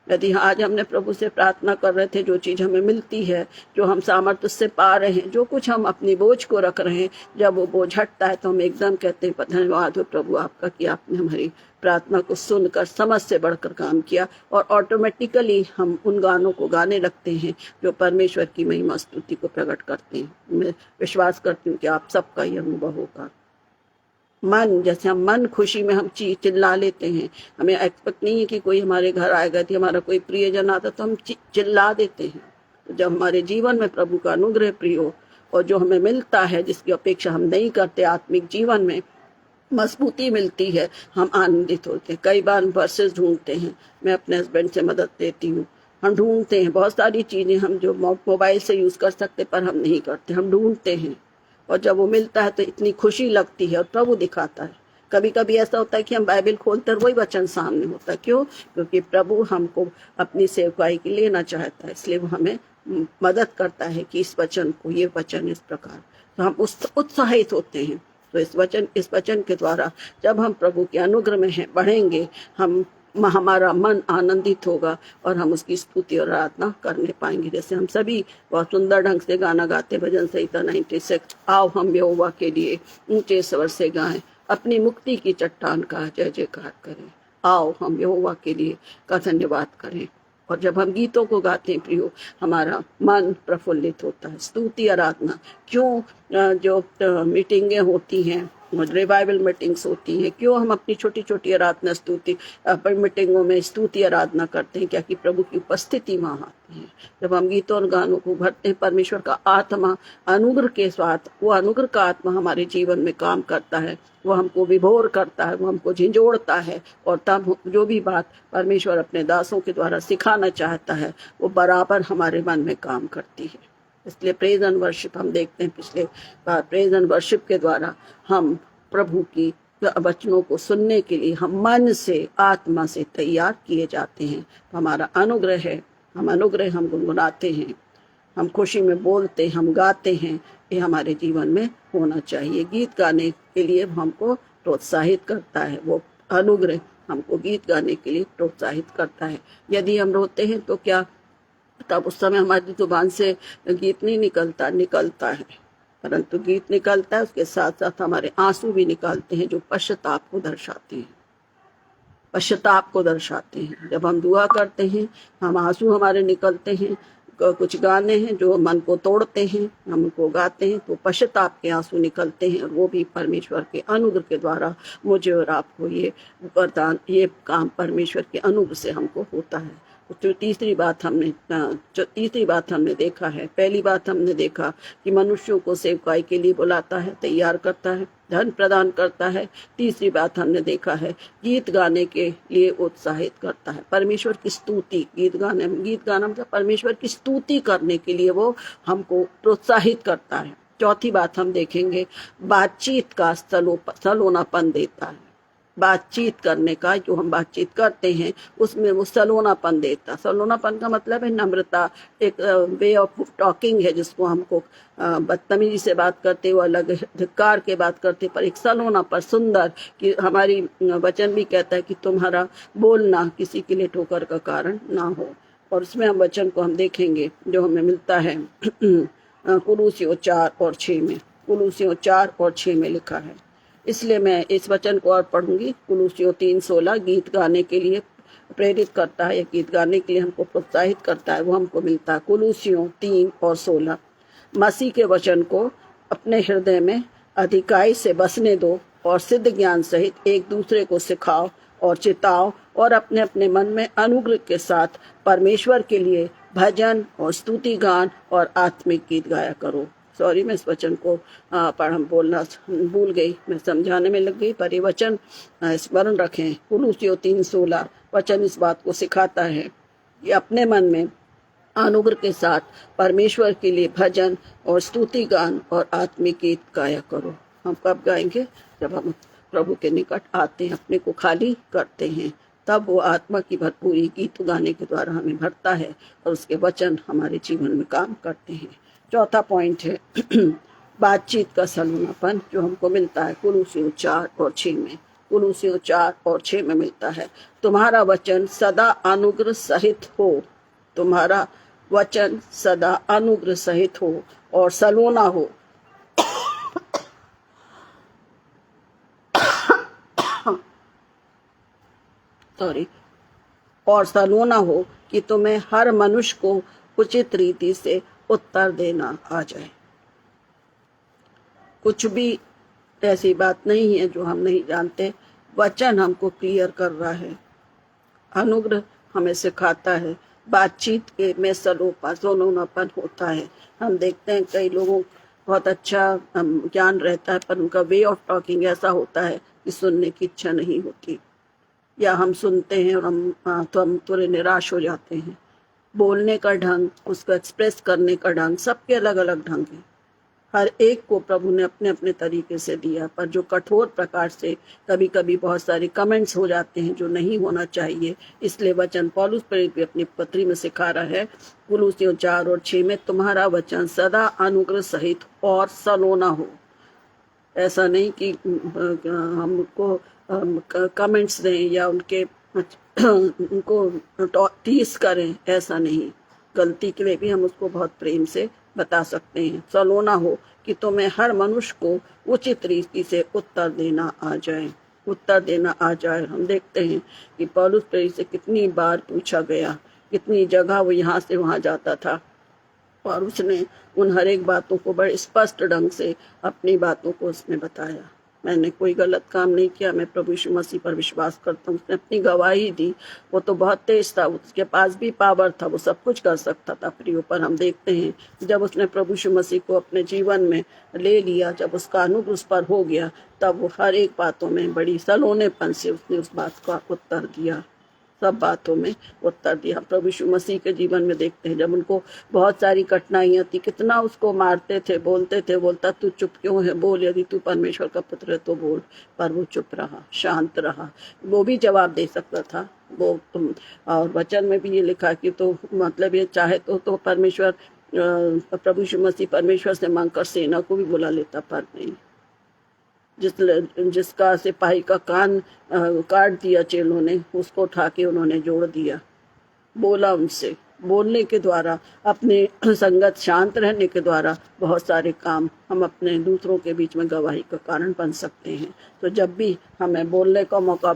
यदि आज हमने प्रभु से प्रार्थना कर रहे थे, जो चीज हमें मिलती है, जो हम सामर्थ्य से पा रहे हैं, जो कुछ हम अपनी बोझ को रख रहे हैं, जब वो बोझ हटता है तो हम एकदम कहते हैं धन्यवाद हो प्रभु आपका कि आपने हमारी प्रार्थना को सुनकर समझ से बढ़कर काम किया। और ऑटोमेटिकली हम उन गानों को गाने लगते हैं जो परमेश्वर की महिमा स्तुति को प्रकट करते हैं। मैं विश्वास करती हूँ कि आप सबका ये अनुभव होगा। मन, जैसे हम मन खुशी में हम चिल्ला लेते हैं, हमें एक्सपेक्ट नहीं है कि कोई हमारे घर आएगा, कि हमारा कोई प्रियजन आता तो हम चिल्ला देते हैं। तो जब हमारे जीवन में प्रभु का अनुग्रह प्रियो और जो हमें मिलता है, जिसकी अपेक्षा हम नहीं करते, आत्मिक जीवन में मजबूती मिलती है, हम आनंदित होते हैं। कई बार वर्सेस ढूंढते हैं, मैं अपने हस्बैंड से मदद लेती हूँ, हम ढूंढते हैं बहुत सारी चीजें हम जो मोबाइल से यूज कर सकते पर हम नहीं करते, हम ढूंढते हैं। और जब वो मिलता है तो इतनी खुशी लगती है और प्रभु दिखाता है। कभी कभी ऐसा होता है कि हम बाइबल खोलते हैं, वही वचन सामने होता है। क्यों? क्योंकि प्रभु हमको अपनी सेवकाई के लेना चाहता है, इसलिए वो हमें मदद करता है कि इस वचन को, ये वचन इस प्रकार, तो हम उत्साहित होते हैं। तो इस वचन के द्वारा जब हम प्रभु के अनुग्रह में हैं, बढ़ेंगे, हमारा मन आनंदित होगा और हम उसकी स्तुति और आराधना करने पाएंगे। जैसे हम सभी बहुत सुंदर ढंग से गाना गाते, भजन संहिता 96, आओ हम यहोवा के लिए ऊंचे स्वर से गाएं, अपनी मुक्ति की चट्टान का जय जयकार करें। आओ हम यहोवा के लिए का धन्यवाद करें। और जब हम गीतों को गाते हैं प्रियो, हमारा मन प्रफुल्लित होता है। स्तुति आराधना क्यों, जो मीटिंगें होती हैं, रिवाइवल मीटिंग्स होती हैं, क्यों हम अपनी छोटी छोटी आराधना स्तुति मीटिंगों में स्तुति आराधना करते हैं? क्या कि प्रभु की उपस्थिति वहां आती है। जब हम गीतों और गानों को भरते हैं, परमेश्वर का आत्मा अनुग्रह के साथ, वो अनुग्रह का आत्मा हमारे जीवन में काम करता है, वो हमको विभोर करता है, वो हमको झिंझोड़ता है। और तब जो भी बात परमेश्वर अपने दासों के द्वारा सिखाना चाहता है, वो बराबर हमारे मन में काम करती है। इसलिए प्रेज एंड वर्शिप हम देखते हैं, पिछले बार प्रेज एंड वर्शिप के द्वारा हम प्रभु की वचनों को सुनने के लिए हम मन से, आत्मा से तैयार किए जाते हैं। तो हमारा अनुग्रह है, हम गुनगुनाते हैं, हम खुशी में बोलते, हम गाते हैं। ये हमारे जीवन में होना चाहिए। गीत गाने के लिए हमको प्रोत्साहित करता है, वो अनुग्रह हमको गीत गाने के लिए प्रोत्साहित करता है। यदि हम रोते हैं तो क्या, तब उस समय हमारी जुबान से गीत नहीं निकलता है, परंतु गीत निकलता है, उसके साथ साथ हमारे आंसू भी निकलते हैं, जो पश्चाताप को दर्शाते हैं। जब हम दुआ करते हैं, हम आंसू हमारे निकलते हैं। कुछ गाने हैं जो मन को तोड़ते हैं, हम उनको गाते हैं तो पश्चाताप के आंसू निकलते हैं, और वो भी परमेश्वर के अनुग्रह के द्वारा मुझे और आपको ये वरदान, ये काम परमेश्वर के अनुग्रह से हमको होता है। जो तीसरी बात हमने देखा है, पहली बात हमने देखा कि मनुष्यों को सेवकाई के लिए बुलाता है, तैयार करता है, धन प्रदान करता है। तीसरी बात हमने देखा है, गीत गाने के लिए उत्साहित करता है। परमेश्वर की स्तुति, गीत गाना मतलब परमेश्वर की स्तुति करने के लिए वो हमको प्रोत्साहित करता है। चौथी बात हम देखेंगे, बातचीत का सलोनापन देता है। बातचीत करने का, जो हम बातचीत करते हैं उसमें वो सलोनापन देता। सलोनापन का मतलब है नम्रता, एक वे ऑफ टॉकिंग है, जिसको हमको बदतमीजी से बात करते हुए, अलग धिक्कार के बात करते, पर एक सलोनापन सुंदर, कि हमारी वचन भी कहता है कि तुम्हारा बोलना किसी के लिए ठोकर का कारण ना हो। और उसमें हम वचन को हम देखेंगे जो हमें मिलता है कुलूसियों 4 और 6 में। कुलूसियों 4 और 6 में लिखा है, इसलिए मैं इस वचन को और पढ़ूंगी। कुलूसियों 3:16, गीत गाने के लिए प्रेरित करता है, या गीत गाने के लिए हमको प्रोत्साहित करता है, वो हमको मिलता है। कुलूसियों 3:16। मसीह के वचन को अपने हृदय में अधिकाई से बसने दो और सिद्ध ज्ञान सहित एक दूसरे को सिखाओ और चिताओ, और अपने अपने मन में अनुग्रह के साथ परमेश्वर के लिए भजन और स्तुति गान और आत्मिक गीत गाया करो। सॉरी, मैं इस वचन को बोलना भूल गई, मैं समझाने में लग गई, पर ये वचन स्मरण रखें। कुलूसियों 3:16 वचन इस बात को सिखाता है कि अपने मन में अनुग्रह के साथ परमेश्वर के लिए भजन और स्तुति गान और आत्मिक गीत गाया करो। हम कब गाएंगे? जब हम प्रभु के निकट आते हैं, अपने को खाली करते हैं, तब वो आत्मा की भरपूरी गीत गाने के द्वारा हमें भरता है और उसके वचन हमारे जीवन में काम करते हैं। चौथा पॉइंट है बातचीत का सलूनापन, जो हमको मिलता है कुलूसियों 4:6 में। कुलूसियों 4:6 में मिलता है, तुम्हारा वचन सदा अनुग्रह सहित हो, तुम्हारा वचन सदा अनुग्रह सहित हो और सलोना हो और सलोना हो कि तुम्हें हर मनुष्य को उचित रीति से उत्तर देना आ जाए। कुछ भी ऐसी बात नहीं है जो हम नहीं जानते। वचन हमको क्लियर कर रहा है, अनुग्रह हमें सिखाता है, बातचीत के में सलोनापन होता है। हम देखते हैं कई लोगों बहुत अच्छा ज्ञान रहता है, पर उनका वे ऑफ टॉकिंग ऐसा होता है कि सुनने की इच्छा नहीं होती, या हम सुनते हैं और हम थोड़े निराश हो जाते हैं। बोलने का ढंग, उसको एक्सप्रेस करने का ढंग, सबके अलग अलग ढंग है। हर एक को प्रभु ने अपने अपने तरीके से दिया, पर जो कठोर प्रकार से कभी कभी बहुत सारे कमेंट्स हो जाते हैं जो नहीं होना चाहिए। इसलिए वचन पौलुस प्रेरित भी अपनी पत्री में सिखा रहा है कुलूसियों 4:6 में, तुम्हारा वचन सदा अनुग्रह सहित और सलोना हो। ऐसा नहीं कि हमको कमेंट्स दें या उनको टीस करें, ऐसा नहीं। गलती के लिए भी हम उसको बहुत प्रेम से बता सकते हैं। सलोना हो कि तुम्हें हर मनुष्य को उचित रीति से उत्तर देना आ जाए, उत्तर देना आ जाए। हम देखते हैं कि पौलुस प्रेरित से कितनी बार पूछा गया, कितनी जगह वो यहाँ से वहाँ जाता था, और उसने उन हर एक बातों को बड़े स्पष्ट ढंग से अपनी बातों को उसने बताया। मैंने कोई गलत काम नहीं किया, मैं प्रभु यीशु मसीह पर विश्वास करता हूँ। उसने अपनी गवाही दी, वो तो बहुत तेज था, उसके पास भी पावर था, वो सब कुछ कर सकता था प्रियो। पर हम देखते हैं जब उसने प्रभु यीशु मसीह को अपने जीवन में ले लिया, जब उसका अनुग्रह उस पर हो गया, तब वो हर एक बातों में बड़ी सलोनेपन से उसने उस बात का उत्तर दिया, सब बातों में उत्तर दिया। प्रभु यीशु मसीह के जीवन में देखते हैं जब उनको बहुत सारी कठिनाइयां थी, कितना उसको मारते थे, बोलते थे, बोलता तू चुप क्यों है, बोल, यदि तू परमेश्वर का पुत्र है तो बोल। पर वो चुप रहा, शांत रहा। वो भी जवाब दे सकता था, वो और वचन में भी ये लिखा कि तो मतलब ये चाहे तो परमेश्वर, प्रभु यीशु मसीह परमेश्वर से मांगकर सेना को भी बुला लेता, पर नहीं। जिसका सिपाही का कान काट दिया चेलों ने, उसको उठा के उन्होंने जोड़ दिया। बोला उनसे, बोलने के द्वारा, अपने संगत शांत रहने के द्वारा बहुत सारे काम हम अपने दूसरों के बीच में गवाही का कारण बन सकते हैं। तो जब भी हमें बोलने का मौका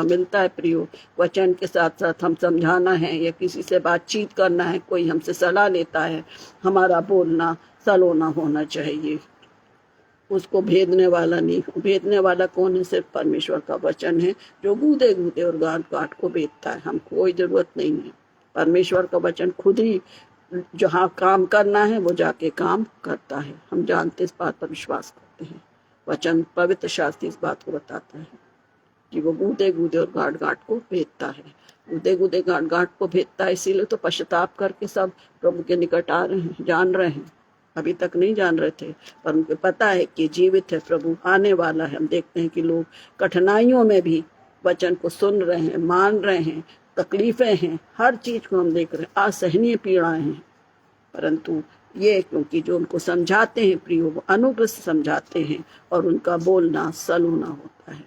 मिलता है प्रियो, वचन के साथ साथ हम समझाना है या किसी से बातचीत करना है, कोई हमसे सलाह लेता है, हमारा बोलना सलोना होना चाहिए, उसको भेदने वाला नहीं। भेदने वाला कौन है? सिर्फ परमेश्वर का वचन है, जो गूदे गूदे और गांठ गांठ को भेदता है। हमको कोई जरूरत नहीं है, परमेश्वर का वचन खुद ही जहाँ काम करना है वो जाके काम करता है। हम जानते, इस बात पर विश्वास करते हैं। वचन, पवित्र शास्त्र इस बात को बताता है कि वो गूदे गूदे और गांठ गांठ को भेदता है। गूदे गूदे गांठ गांठ को भेदता है, इसीलिए तो पश्चाताप करके सब प्रभु के निकट आ रहे हैं, जान रहे हैं। अभी तक नहीं जान रहे थे, पर उनको पता है कि जीवित है, प्रभु आने वाला है। हम देखते हैं कि लोग कठिनाइयों में भी वचन को सुन रहे हैं, मान रहे हैं, तकलीफें हैं, हर चीज को हम देख रहे हैं, असहनीय पीड़ाएं हैं, परंतु ये क्योंकि जो उनको समझाते हैं प्रियो, वो अनुग्रह से समझाते हैं और उनका बोलना सलोना होता है,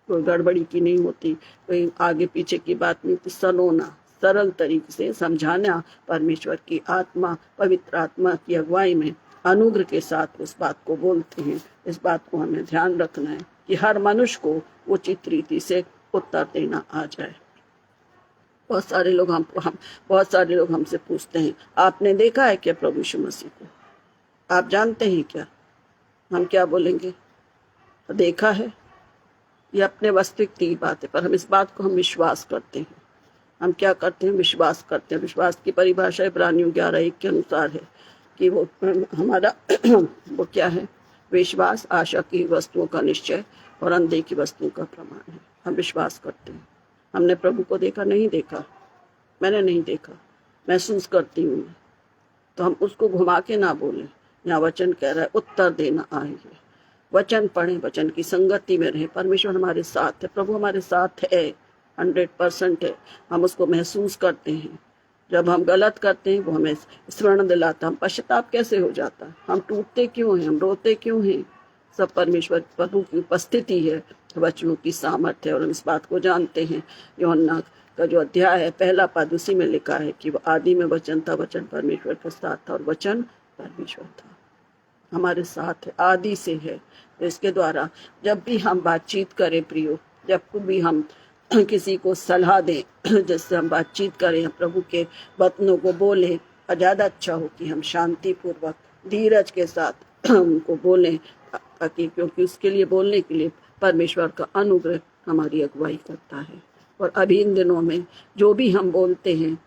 कोई गड़बड़ी की नहीं होती, कोई आगे पीछे की बात नहीं होती, सलोना, सरल तरीके से समझाना। परमेश्वर की आत्मा, पवित्र आत्मा की अगुवाई में अनुग्रह के साथ उस बात को बोलते हैं। इस बात को हमें ध्यान रखना है कि हर मनुष्य को उचित रीति से उत्तर देना आ जाए। बहुत सारे लोग बहुत सारे लोग हमसे पूछते हैं, आपने देखा है क्या प्रभु यीशु मसीह को, आप जानते हैं क्या? हम क्या बोलेंगे? देखा है, ये अपने वास्तविक की बात है, पर हम इस बात को हम विश्वास करते हैं। हम क्या करते हैं? विश्वास करते हैं। विश्वास की परिभाषा इब्रानियों 11:1 के अनुसार है कि वो हमारा वो क्या है? विश्वास आशा की वस्तुओं का निश्चय और अनदेखी वस्तुओं का प्रमाण है। हम विश्वास करते हैं। हमने प्रभु को देखा? नहीं देखा, मैंने नहीं देखा, महसूस करती हूँ मैं। तो हम उसको घुमा के ना बोले। यहाँ वचन कह रहा है उत्तर देना आइए। वचन पढ़ें, वचन की संगति में रहें। परमेश्वर हमारे साथ है, प्रभु हमारे साथ है, 100% है। हम उसको महसूस करते हैं। जब हम गलत करते हैं वो हमें स्मरण दिलाता। हम पश्चाताप कैसे हो जाता है? हम टूटते क्यों हैं? हम रोते क्यों हैं? सब परमेश्वर प्रभु की उपस्थिति है, वचनों की सामर्थ्य है। और हम इस बात को जानते हैं। यूहन्ना का जो अध्याय है, पहला पद, उसी में लिखा है कि वो आदि में वचन था, वचन परमेश्वर के साथ था और वचन परमेश्वर था। हमारे साथ है, आदि से है। तो इसके द्वारा जब भी हम बातचीत करें प्रियो, जब भी हम किसी को सलाह दें, जिससे हम बातचीत करें, प्रभु के वचनों को बोलें, और ज़्यादा अच्छा हो कि हम शांति पूर्वक धीरज के साथ उनको बोलें, ताकि क्योंकि उसके लिए बोलने के लिए परमेश्वर का अनुग्रह हमारी अगुवाई करता है। और अभी इन दिनों में जो भी हम बोलते हैं,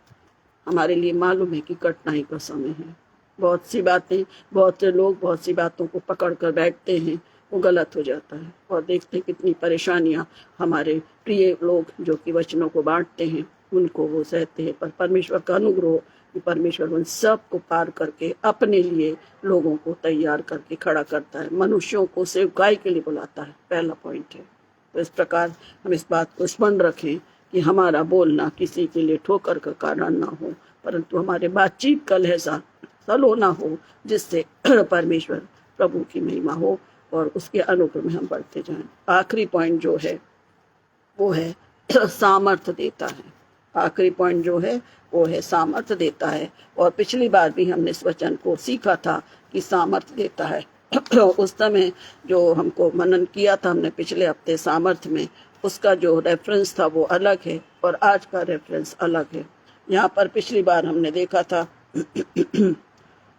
हमारे लिए मालूम है कि कठिनाई का समय है। बहुत सी बातें, बहुत से लोग बहुत सी बातों को पकड़ कर बैठते हैं, वो गलत हो जाता है। और देखते हैं कितनी परेशानियां हमारे प्रिय लोग जो कि वचनों को बांटते हैं उनको वो सहते हैं। पर परमेश्वर का अनुग्रह कि परमेश्वर उन सब को पार करके अपने लिए लोगों को तैयार करके खड़ा करता है, मनुष्यों को सेवकाई के लिए बुलाता है। पहला पॉइंट है। तो इस प्रकार हम इस बात को स्मरण रखें कि हमारा बोलना किसी के लिए ठोकर का कारण ना हो, परंतु हमारे बातचीत का लहजा सलोना हो, जिससे परमेश्वर प्रभु की महिमा हो और उसके अनुग्रह में हम बढ़ते जाएं। आखिरी पॉइंट जो है वो है सामर्थ्य देता है। आखिरी पॉइंट जो है वो है सामर्थ्य देता है। और पिछली बार भी हमने इस वचन को सीखा था कि सामर्थ्य देता है। उस समय जो हमको मनन किया था हमने पिछले हफ्ते सामर्थ्य में, उसका जो रेफरेंस था वो अलग है और आज का रेफरेंस अलग है। यहाँ पर पिछली बार हमने देखा था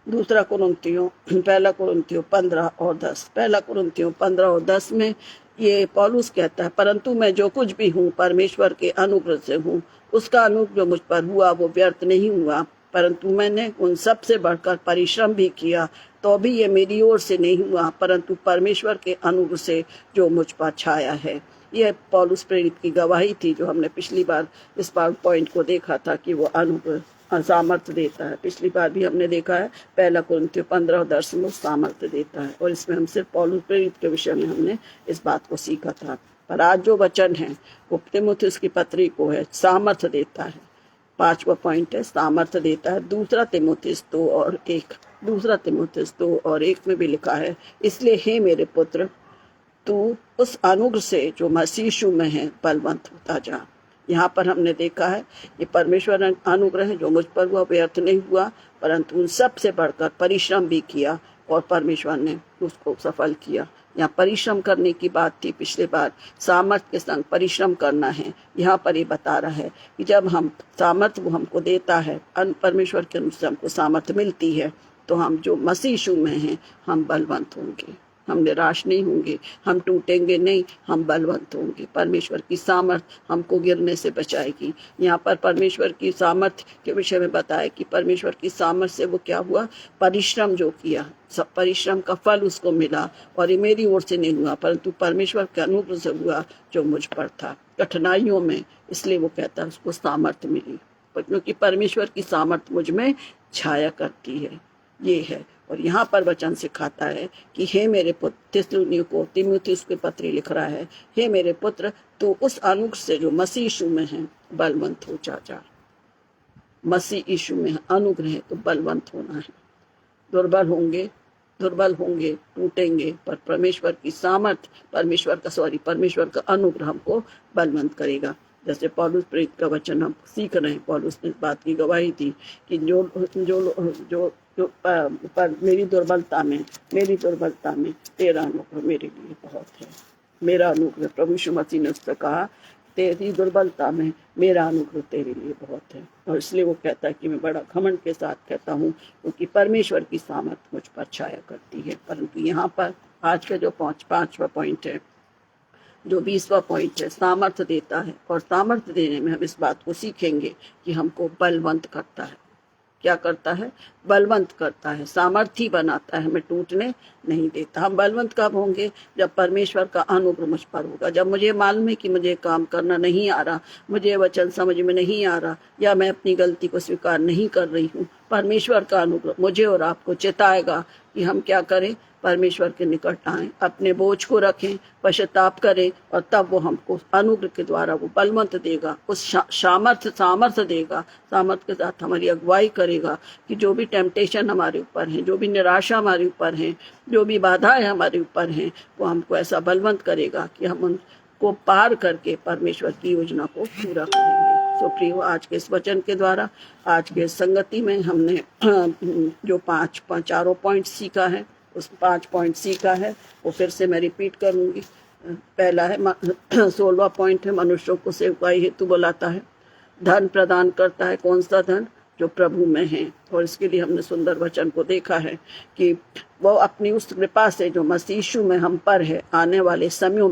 दूसरा कुरिन्थियों, पहला कुरिन्थियों 15 और 10। पहला कुरिन्थियों 15 और 10 में ये पौलुस कहता है, परंतु मैं जो कुछ भी हूँ परमेश्वर के अनुग्रह से हूँ। उसका अनुग्रह जो मुझ पर हुआ वो व्यर्थ नहीं हुआ, परंतु मैंने उन सब से बढ़कर परिश्रम भी किया, तो भी ये मेरी ओर से नहीं हुआ, परंतु परमेश्वर के अनुग्रह से जो मुझ पर छाया है। यह पौलुस प्रेरित की गवाही थी, जो हमने पिछली बार इस पॉइंट को देखा था कि वो अनुग्रह सामर्थ्य देता है। पिछली बार भी हमने देखा है पहला कुरिन्थियों 15 और 10 में सामर्थ्य देता है। और इसमें हम सिर्फ पौलुस प्रेरित के विषय में हमने इस बात को सीखा था। पर आज जो वचन है वो तीमुथियुस की पत्री को है, सामर्थ्य देता है। 5वां पॉइंट है सामर्थ्य देता है। दूसरा तीमुथियुस 2 और 1 में भी लिखा है, इसलिए हे मेरे पुत्र, तू उस अनुग्रह से जो मसीह यीशु में है बलवंत होता जा। यहाँ पर हमने देखा है ये परमेश्वर अनुग्रह है जो मुझ पर हुआ, व्यर्थ नहीं हुआ, परंतु उन सब से बढ़कर परिश्रम भी किया और परमेश्वर ने उसको सफल किया। यहाँ परिश्रम करने की बात थी पिछले बार, सामर्थ्य के संग परिश्रम करना है। यहाँ पर ये बता रहा है कि जब हम सामर्थ्य वो हमको देता है, परमेश्वर के अनुसार हमको सामर्थ्य मिलती है, तो हम जो मसीह यीशु में हैं हम बलवंत होंगे, हम निराश नहीं होंगे, हम टूटेंगे नहीं, हम बलवंत होंगे। परमेश्वर की सामर्थ्य हमको गिरने से बचाएगी। यहाँ पर परमेश्वर की सामर्थ्य के विषय में बताया कि परमेश्वर की सामर्थ्य से वो क्या हुआ, परिश्रम जो किया, सब परिश्रम का फल उसको मिला। और ये मेरी ओर से नहीं हुआ, परंतु परमेश्वर के अनुग्रह से हुआ जो मुझ पर था कठिनाइयों में। इसलिए वो कहता है उसको सामर्थ्य मिली, क्योंकि परमेश्वर की सामर्थ्य मुझ में छाया करती है। ये है। और यहाँ पर वचन सिखाता है कि हे मेरे पुत्र, तीमुथियुस के पत्री लिख रहा है, हे मेरे पुत्र, तो उस अनुग्रह से जो मसीह यीशु में है बलवंत हो जा। मसीह यीशु में अनुग्रह है तो बलवंत होना है। दुर्बल होंगे, टूटेंगे, पर परमेश्वर की सामर्थ्य, परमेश्वर का अनुग्रह हमको बलवंत करेगा। जैसे पौलुस प्रेरित का वचन हम सीख रहे हैं, पौलुस ने इस बात की गवाही दी कि जो पर मेरी दुर्बलता में तेरा अनुग्रह मेरे लिए बहुत है। मेरा अनुग्रह, प्रभु यीशु मसीह ने उससे कहा तेरी दुर्बलता में मेरा अनुग्रह तेरे लिए बहुत है। और इसलिए वो कहता है कि मैं बड़ा घमंड के साथ कहता हूँ, क्योंकि परमेश्वर की सामर्थ मुझ पर छाया करती है। परंतु यहाँ पर आज का जो पांचवा पॉइंट है, जो 20वां पॉइंट है, सामर्थ्य देता है। और सामर्थ्य देने में हम इस बात को सीखेंगे कि हमको बलवंत करता है। क्या करता है? बलवंत करता है, सामर्थ्य बनाता है, हमें टूटने नहीं देता। हम बलवंत कब होंगे? जब परमेश्वर का अनुग्रह मुझ पर होगा, जब मुझे मालूम है कि मुझे काम करना नहीं आ रहा, मुझे वचन समझ में नहीं आ रहा, या मैं अपनी गलती को स्वीकार नहीं कर रही हूँ। परमेश्वर का अनुग्रह मुझे और आपको चेताएगा कि हम क्या करें, परमेश्वर के निकट आएं, अपने बोझ को रखें, पश्चाताप करें, और तब वो हमको अनुग्रह के द्वारा वो बलवंत देगा, उस सामर्थ्य देगा। सामर्थ्य के साथ हमारी अगुवाई करेगा कि जो भी टेम्पटेशन हमारे ऊपर है, जो भी निराशा हमारे ऊपर है, जो भी बाधाएं हमारे ऊपर हैं, वो हमको ऐसा बलवंत करेगा कि हम उनको पार करके परमेश्वर की योजना को पूरा करेंगे। सो प्रियो, आज के इस वचन के द्वारा, आज के संगति में हमने जो चारों पॉइंट सीखा है, उस 5 पॉइंट सीखा है वो फिर से मैं रिपीट करूंगी। पहला है 16वां पॉइंट है, मनुष्यों को सेवकाई हेतु बुलाता है, धन प्रदान करता है। कौन सा धन? जो प्रभु में है। और इसके लिए हमने सुंदर वचन को देखा है कि वो अपनी उस कृपा से जो मसीह यीशु में हम पर है, आने वाले समयों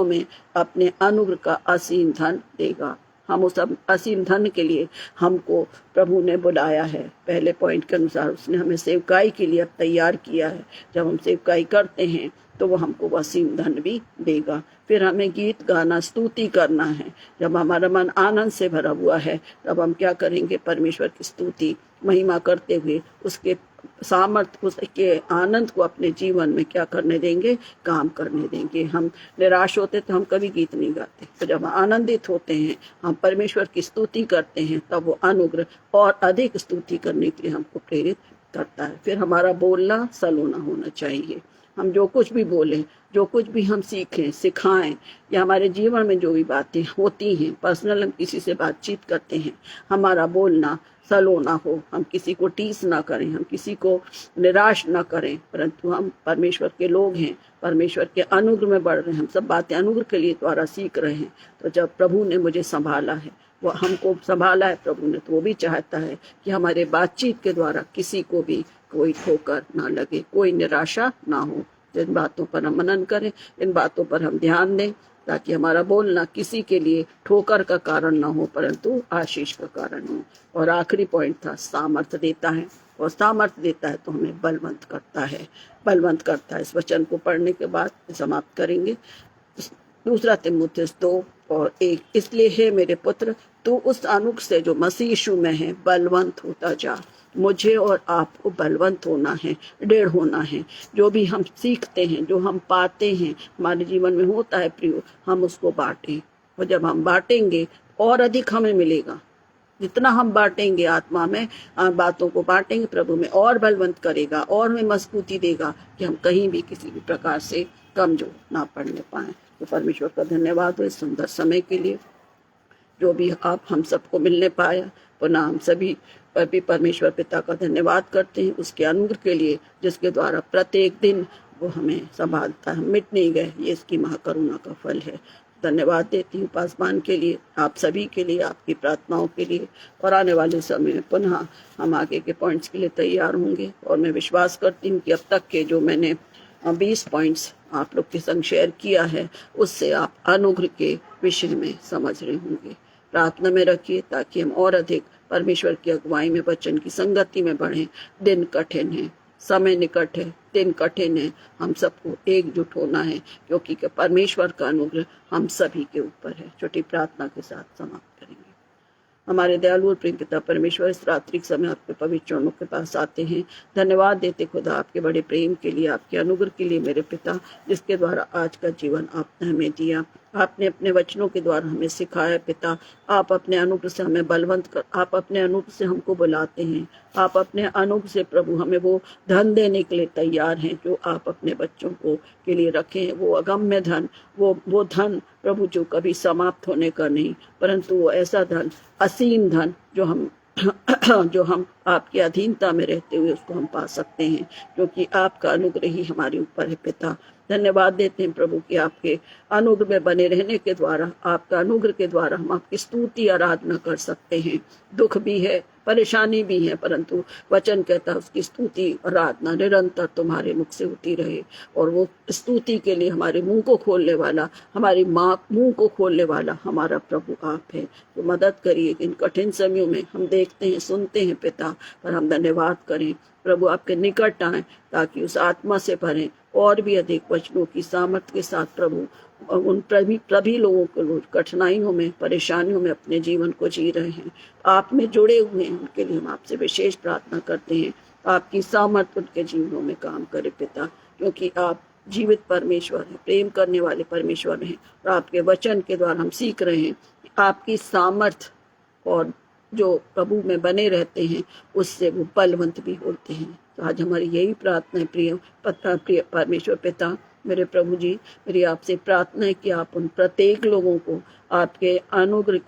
में अपने अनुग्रह का असीम धन देगा। हम उस असीम धन के लिए हमको प्रभु ने बुलाया है। पहले पॉइंट के अनुसार उसने हमें सेवकाई के लिए तैयार किया है। जब हम सेवकाई करते हैं तो वो हमको असीम धन भी देगा। फिर हमें गीत गाना, स्तुति करना है। जब हमारा मन आनंद से भरा हुआ है, तब हम क्या करेंगे? परमेश्वर की स्तुति महिमा करते हुए उसके सामर्थ्य, उसके आनंद को अपने जीवन में क्या करने देंगे? काम करने देंगे। हम निराश होते तो हम कभी गीत नहीं गाते, तो जब आनंदित होते हैं, हम परमेश्वर की स्तुति करते हैं, तब वो अनुग्रह और अधिक स्तुति करने के लिए हमको प्रेरित करता है। फिर हमारा बोलना सलोना होना चाहिए। हम जो कुछ भी बोलें, जो कुछ भी हम सीखें, सिखाएं, या हमारे जीवन में जो भी बातें होती हैं, पर्सनल हम किसी से बातचीत करते हैं, हमारा बोलना सलोना हो। हम किसी को टीस ना करें, हम किसी को निराश ना करें, परंतु हम परमेश्वर के लोग हैं, परमेश्वर के अनुग्रह में बढ़ रहे हैं। हम सब बातें अनुग्रह के लिए द्वारा सीख रहे हैं। तो जब प्रभु ने मुझे संभाला है, वो हमको संभाला है प्रभु ने, तो वो भी चाहता है कि हमारे बातचीत के द्वारा किसी को भी कोई ठोकर ना लगे, कोई निराशा ना हो। इन बातों पर हम मनन करें, इन बातों पर हम ध्यान दें, ताकि हमारा बोलना किसी के लिए ठोकर का कारण ना हो, परंतु आशीष का कारण हो। और आखिरी पॉइंट था, सामर्थ्य देता है। और सामर्थ्य देता है तो हमें बलवंत करता है, बलवंत करता है। इस वचन को पढ़ने के बाद समाप्त करेंगे। 2 तीमुथियुस 2:1। इसलिए हे मेरे पुत्र, तू उस अनुग्रह से जो मसीह यीशु में है बलवंत होता जा। मुझे और आपको बलवंत होना है, दृढ़ होना है। जो भी हम सीखते हैं, जो हम पाते हैं, हमारे जीवन में होता है प्रियो, हम उसको बांटें। और जब हम बांटेंगे और अधिक हमें मिलेगा। जितना हम बांटेंगे आत्मा में, बातों को बांटेंगे प्रभु में, और बलवंत करेगा और हमें मजबूती देगा कि हम कहीं भी किसी भी प्रकार से कमजोर ना पड़ने पाए। तो परमेश्वर का धन्यवाद हो इस सुंदर समय के लिए, जो भी आप हम सबको मिलने पाया। पुनः हम सभी पर भी परमेश्वर पिता का धन्यवाद करते हैं, उसके अनुग्रह के लिए, जिसके द्वारा प्रत्येक दिन वो हमें संभालता है। मिट नहीं गए, ये इसकी महाकरुणा का फल है। धन्यवाद देती हूँ पासवान के लिए, आप सभी के लिए, आपकी प्रार्थनाओं के लिए। और आने वाले समय में पुनः हम आगे के पॉइंट्स के लिए तैयार होंगे। और मैं विश्वास करती हूँ कि अब तक के जो मैंने 20 पॉइंट्स आप लोग के संग शेयर किया है, उससे आप अनुग्रह के विषय में समझ रहे होंगे। प्रार्थना में रखिए ताकि हम और अधिक परमेश्वर की अगुवाई में, वचन की संगति में बढ़ें। दिन कठिन है, समय निकट है, दिन कठिन है। हम सबको एकजुट होना है, क्योंकि परमेश्वर का अनुग्रह हम सभी के ऊपर है। छोटी प्रार्थना के साथ समाप्त करेंगे। हमारे दयालु और प्रेम पिता परमेश्वर, इस रात्रि के समय आपके पवित्र चरणों के पास आते हैं। धन्यवाद देते खुदा आपके बड़े प्रेम के लिए, आपके अनुग्रह के लिए मेरे पिता, जिसके द्वारा आज का जीवन आपने हमें दिया। आपने अपने वचनों के द्वारा हमें सिखाया पिता। आप अपने अनुग्रह से हमें बलवंत कर, आप अपने अनुग्रह से हमको बुलाते हैं। आप अपने अनुग्रह से प्रभु हमें वो धन देने के लिए तैयार हैं जो आप अपने बच्चों को के लिए रखे हैं। वो अगम्य धन, वो धन प्रभु जो कभी समाप्त होने का नहीं, परंतु वो ऐसा धन, असीम धन, जो हम आपकी अधीनता में रहते हुए उसको हम पा सकते हैं, क्योंकि आपका अनुग्रह ही हमारे ऊपर है पिता। धन्यवाद देते हैं प्रभु कि आपके अनुग्रह में बने रहने के द्वारा, आपका अनुग्रह के द्वारा हम आपकी स्तुति आराधना कर सकते हैं। दुख भी है, परेशानी भी है, परंतु वचन कहता है उसकी स्तुति आराधना निरंतर तुम्हारे मुख से होती रहे। और वो स्तुति के लिए हमारे मुंह को खोलने वाला, हमारी मुंह को खोलने वाला हमारा प्रभु आप है। तो मदद करिए इन कठिन समयों में। हम देखते हैं, सुनते हैं पिता, पर हम धन्यवाद करें प्रभु, आपके निकट आए ताकि उस आत्मा से भरें और भी अधिक वचनों की सामर्थ्य के साथ प्रभु उन सभी लोगों को कठिनाइयों में, परेशानियों में अपने जीवन को जी रहे हैं, आप में जुड़े हुए हैं, उनके लिए हम आपसे विशेष प्रार्थना करते हैं। आपकी सामर्थ्य उनके जीवनों में काम करे पिता, क्योंकि आप जीवित परमेश्वर है, प्रेम करने वाले परमेश्वर हैं। और आपके वचन के द्वारा हम सीख रहे हैं आपकी सामर्थ्य, और जो प्रभु में बने रहते हैं उससे वो बलवंत भी होते हैं। तो आज हमारी यही प्रार्थना है प्रिय परमेश्वर पिता, मेरे प्रभु जी, मेरी आपसे प्रार्थना है कि आप उन प्रत्येक लोगों को आपके अनुग्रह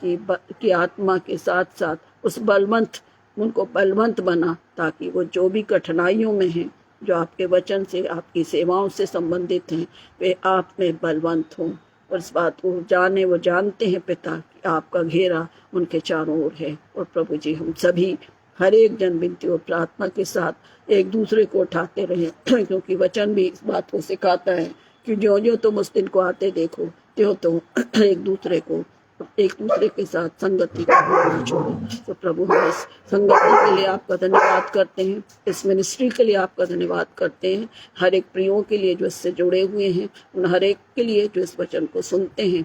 की आत्मा के साथ साथ उस उनको बलवंत बना, ताकि वो जो भी कठिनाइयों में हैं, जो आपके वचन से, आपकी सेवाओं से संबंधित हैं, वे आप में बलवंत हों। और इस बात को वो जानते हैं पिता कि आपका घेरा उनके चारों ओर है। और प्रभु जी, हम सभी हर एक जन विनती और प्रार्थना के साथ एक दूसरे को उठाते रहें, क्योंकि वचन भी इस बात को सिखाता है कि जो जो तुम उस दिन को आते देखो, त्यों तो एक दूसरे के साथ संगति करना छोड़ो। तो प्रभु, हम इस संगति के लिए आपका धन्यवाद करते हैं, इस मिनिस्ट्री के लिए आपका धन्यवाद करते हैं, हर एक प्रियों के लिए जो इससे जुड़े हुए हैं, उन हर एक के लिए जो इस वचन को सुनते हैं,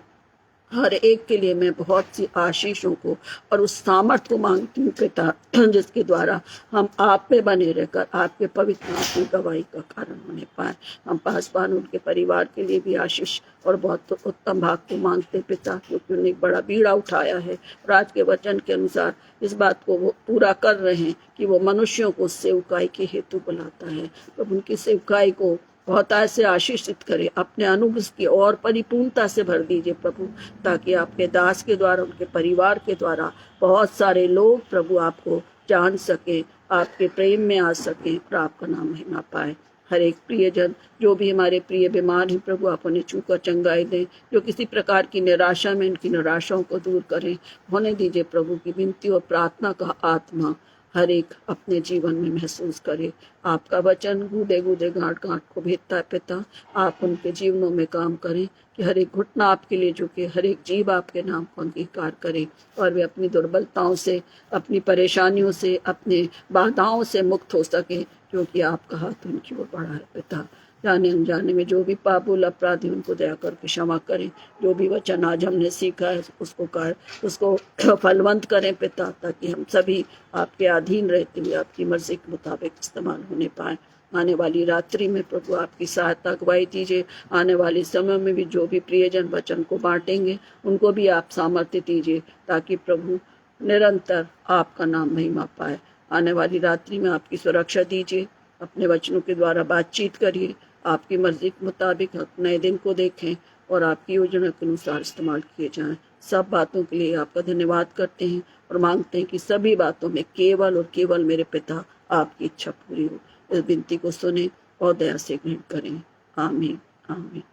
हर एक के लिए मैं बहुत सी आशीषों को और उस सामर्थ को मांगती हूँ पिता, जिसके द्वारा हम आप में बने रहकर आपके पवित्र नाम की गवाही का कारण होने पाए। हम पासवान उनके परिवार के लिए भी आशीष और बहुत उत्तम भाग को मांगते पिता, क्योंकि उन्हें एक बड़ा बीड़ा उठाया है और आज के वचन के अनुसार इस बात को वो पूरा कर रहे हैं कि वो मनुष्यों को सेवकाई के हेतु बुलाता है। तो उनकी सेवकाई को बहुत से आशीषित करे, अपने अनुग्रह की और परिपूर्णता से भर दीजिए प्रभु, ताकि आपके दास के द्वारा, उनके परिवार के द्वारा बहुत सारे लोग प्रभु आपको जान सके, आपके प्रेम में आ सके और आपका नाम महिमा पाए। हर एक प्रियजन, जो भी हमारे प्रिय बीमार हैं प्रभु, आप उन्हें छूकर चंगाई दें। जो किसी प्रकार की निराशा में, उनकी निराशाओं को दूर करें, होने दीजिए प्रभु की विनती और प्रार्थना का आत्मा हर एक अपने जीवन में महसूस करे। आपका वचन गूदे गूदे गांठ गांठ को भेदता है पिता, आप उनके जीवनों में काम करें कि हर एक घुटना आपके लिए झुके, हर एक जीव आपके नाम को अंगीकार करे और वे अपनी दुर्बलताओं से, अपनी परेशानियों से, अपने बाधाओं से मुक्त हो सके, क्योंकि आपका हाथ उनकी ओर बढ़ा है पिता। जाने अनजाने में जो भी पापुल अपराधी, उनको दया करके क्षमा करें। जो भी वचन आज हमने सीखा है उसको फलवंत करें पिता, ताकि हम सभी आपके अधीन रहते हुए आपकी मर्जी के मुताबिक इस्तेमाल होने पाए। आने वाली रात्रि में प्रभु आपकी सहायता अगुवाई दीजिए। आने वाले समय में भी जो भी प्रियजन वचन को बांटेंगे, उनको भी आप सामर्थ्य दीजिए, ताकि प्रभु निरंतर आपका नाम महिमा पाए। आने वाली रात्रि में आपकी सुरक्षा दीजिए, अपने वचनों के द्वारा बातचीत करिए, आपकी मर्जी के मुताबिक नए दिन को देखें और आपकी योजना के अनुसार इस्तेमाल किए जाएं। सब बातों के लिए आपका धन्यवाद करते हैं और मांगते हैं कि सभी बातों में केवल और केवल मेरे पिता आपकी इच्छा पूरी हो। इस विनती को सुने और दया से ग्रहण करें। आमीन आमीन।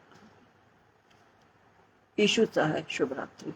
यीशु सहाय। शुभ रात्रि।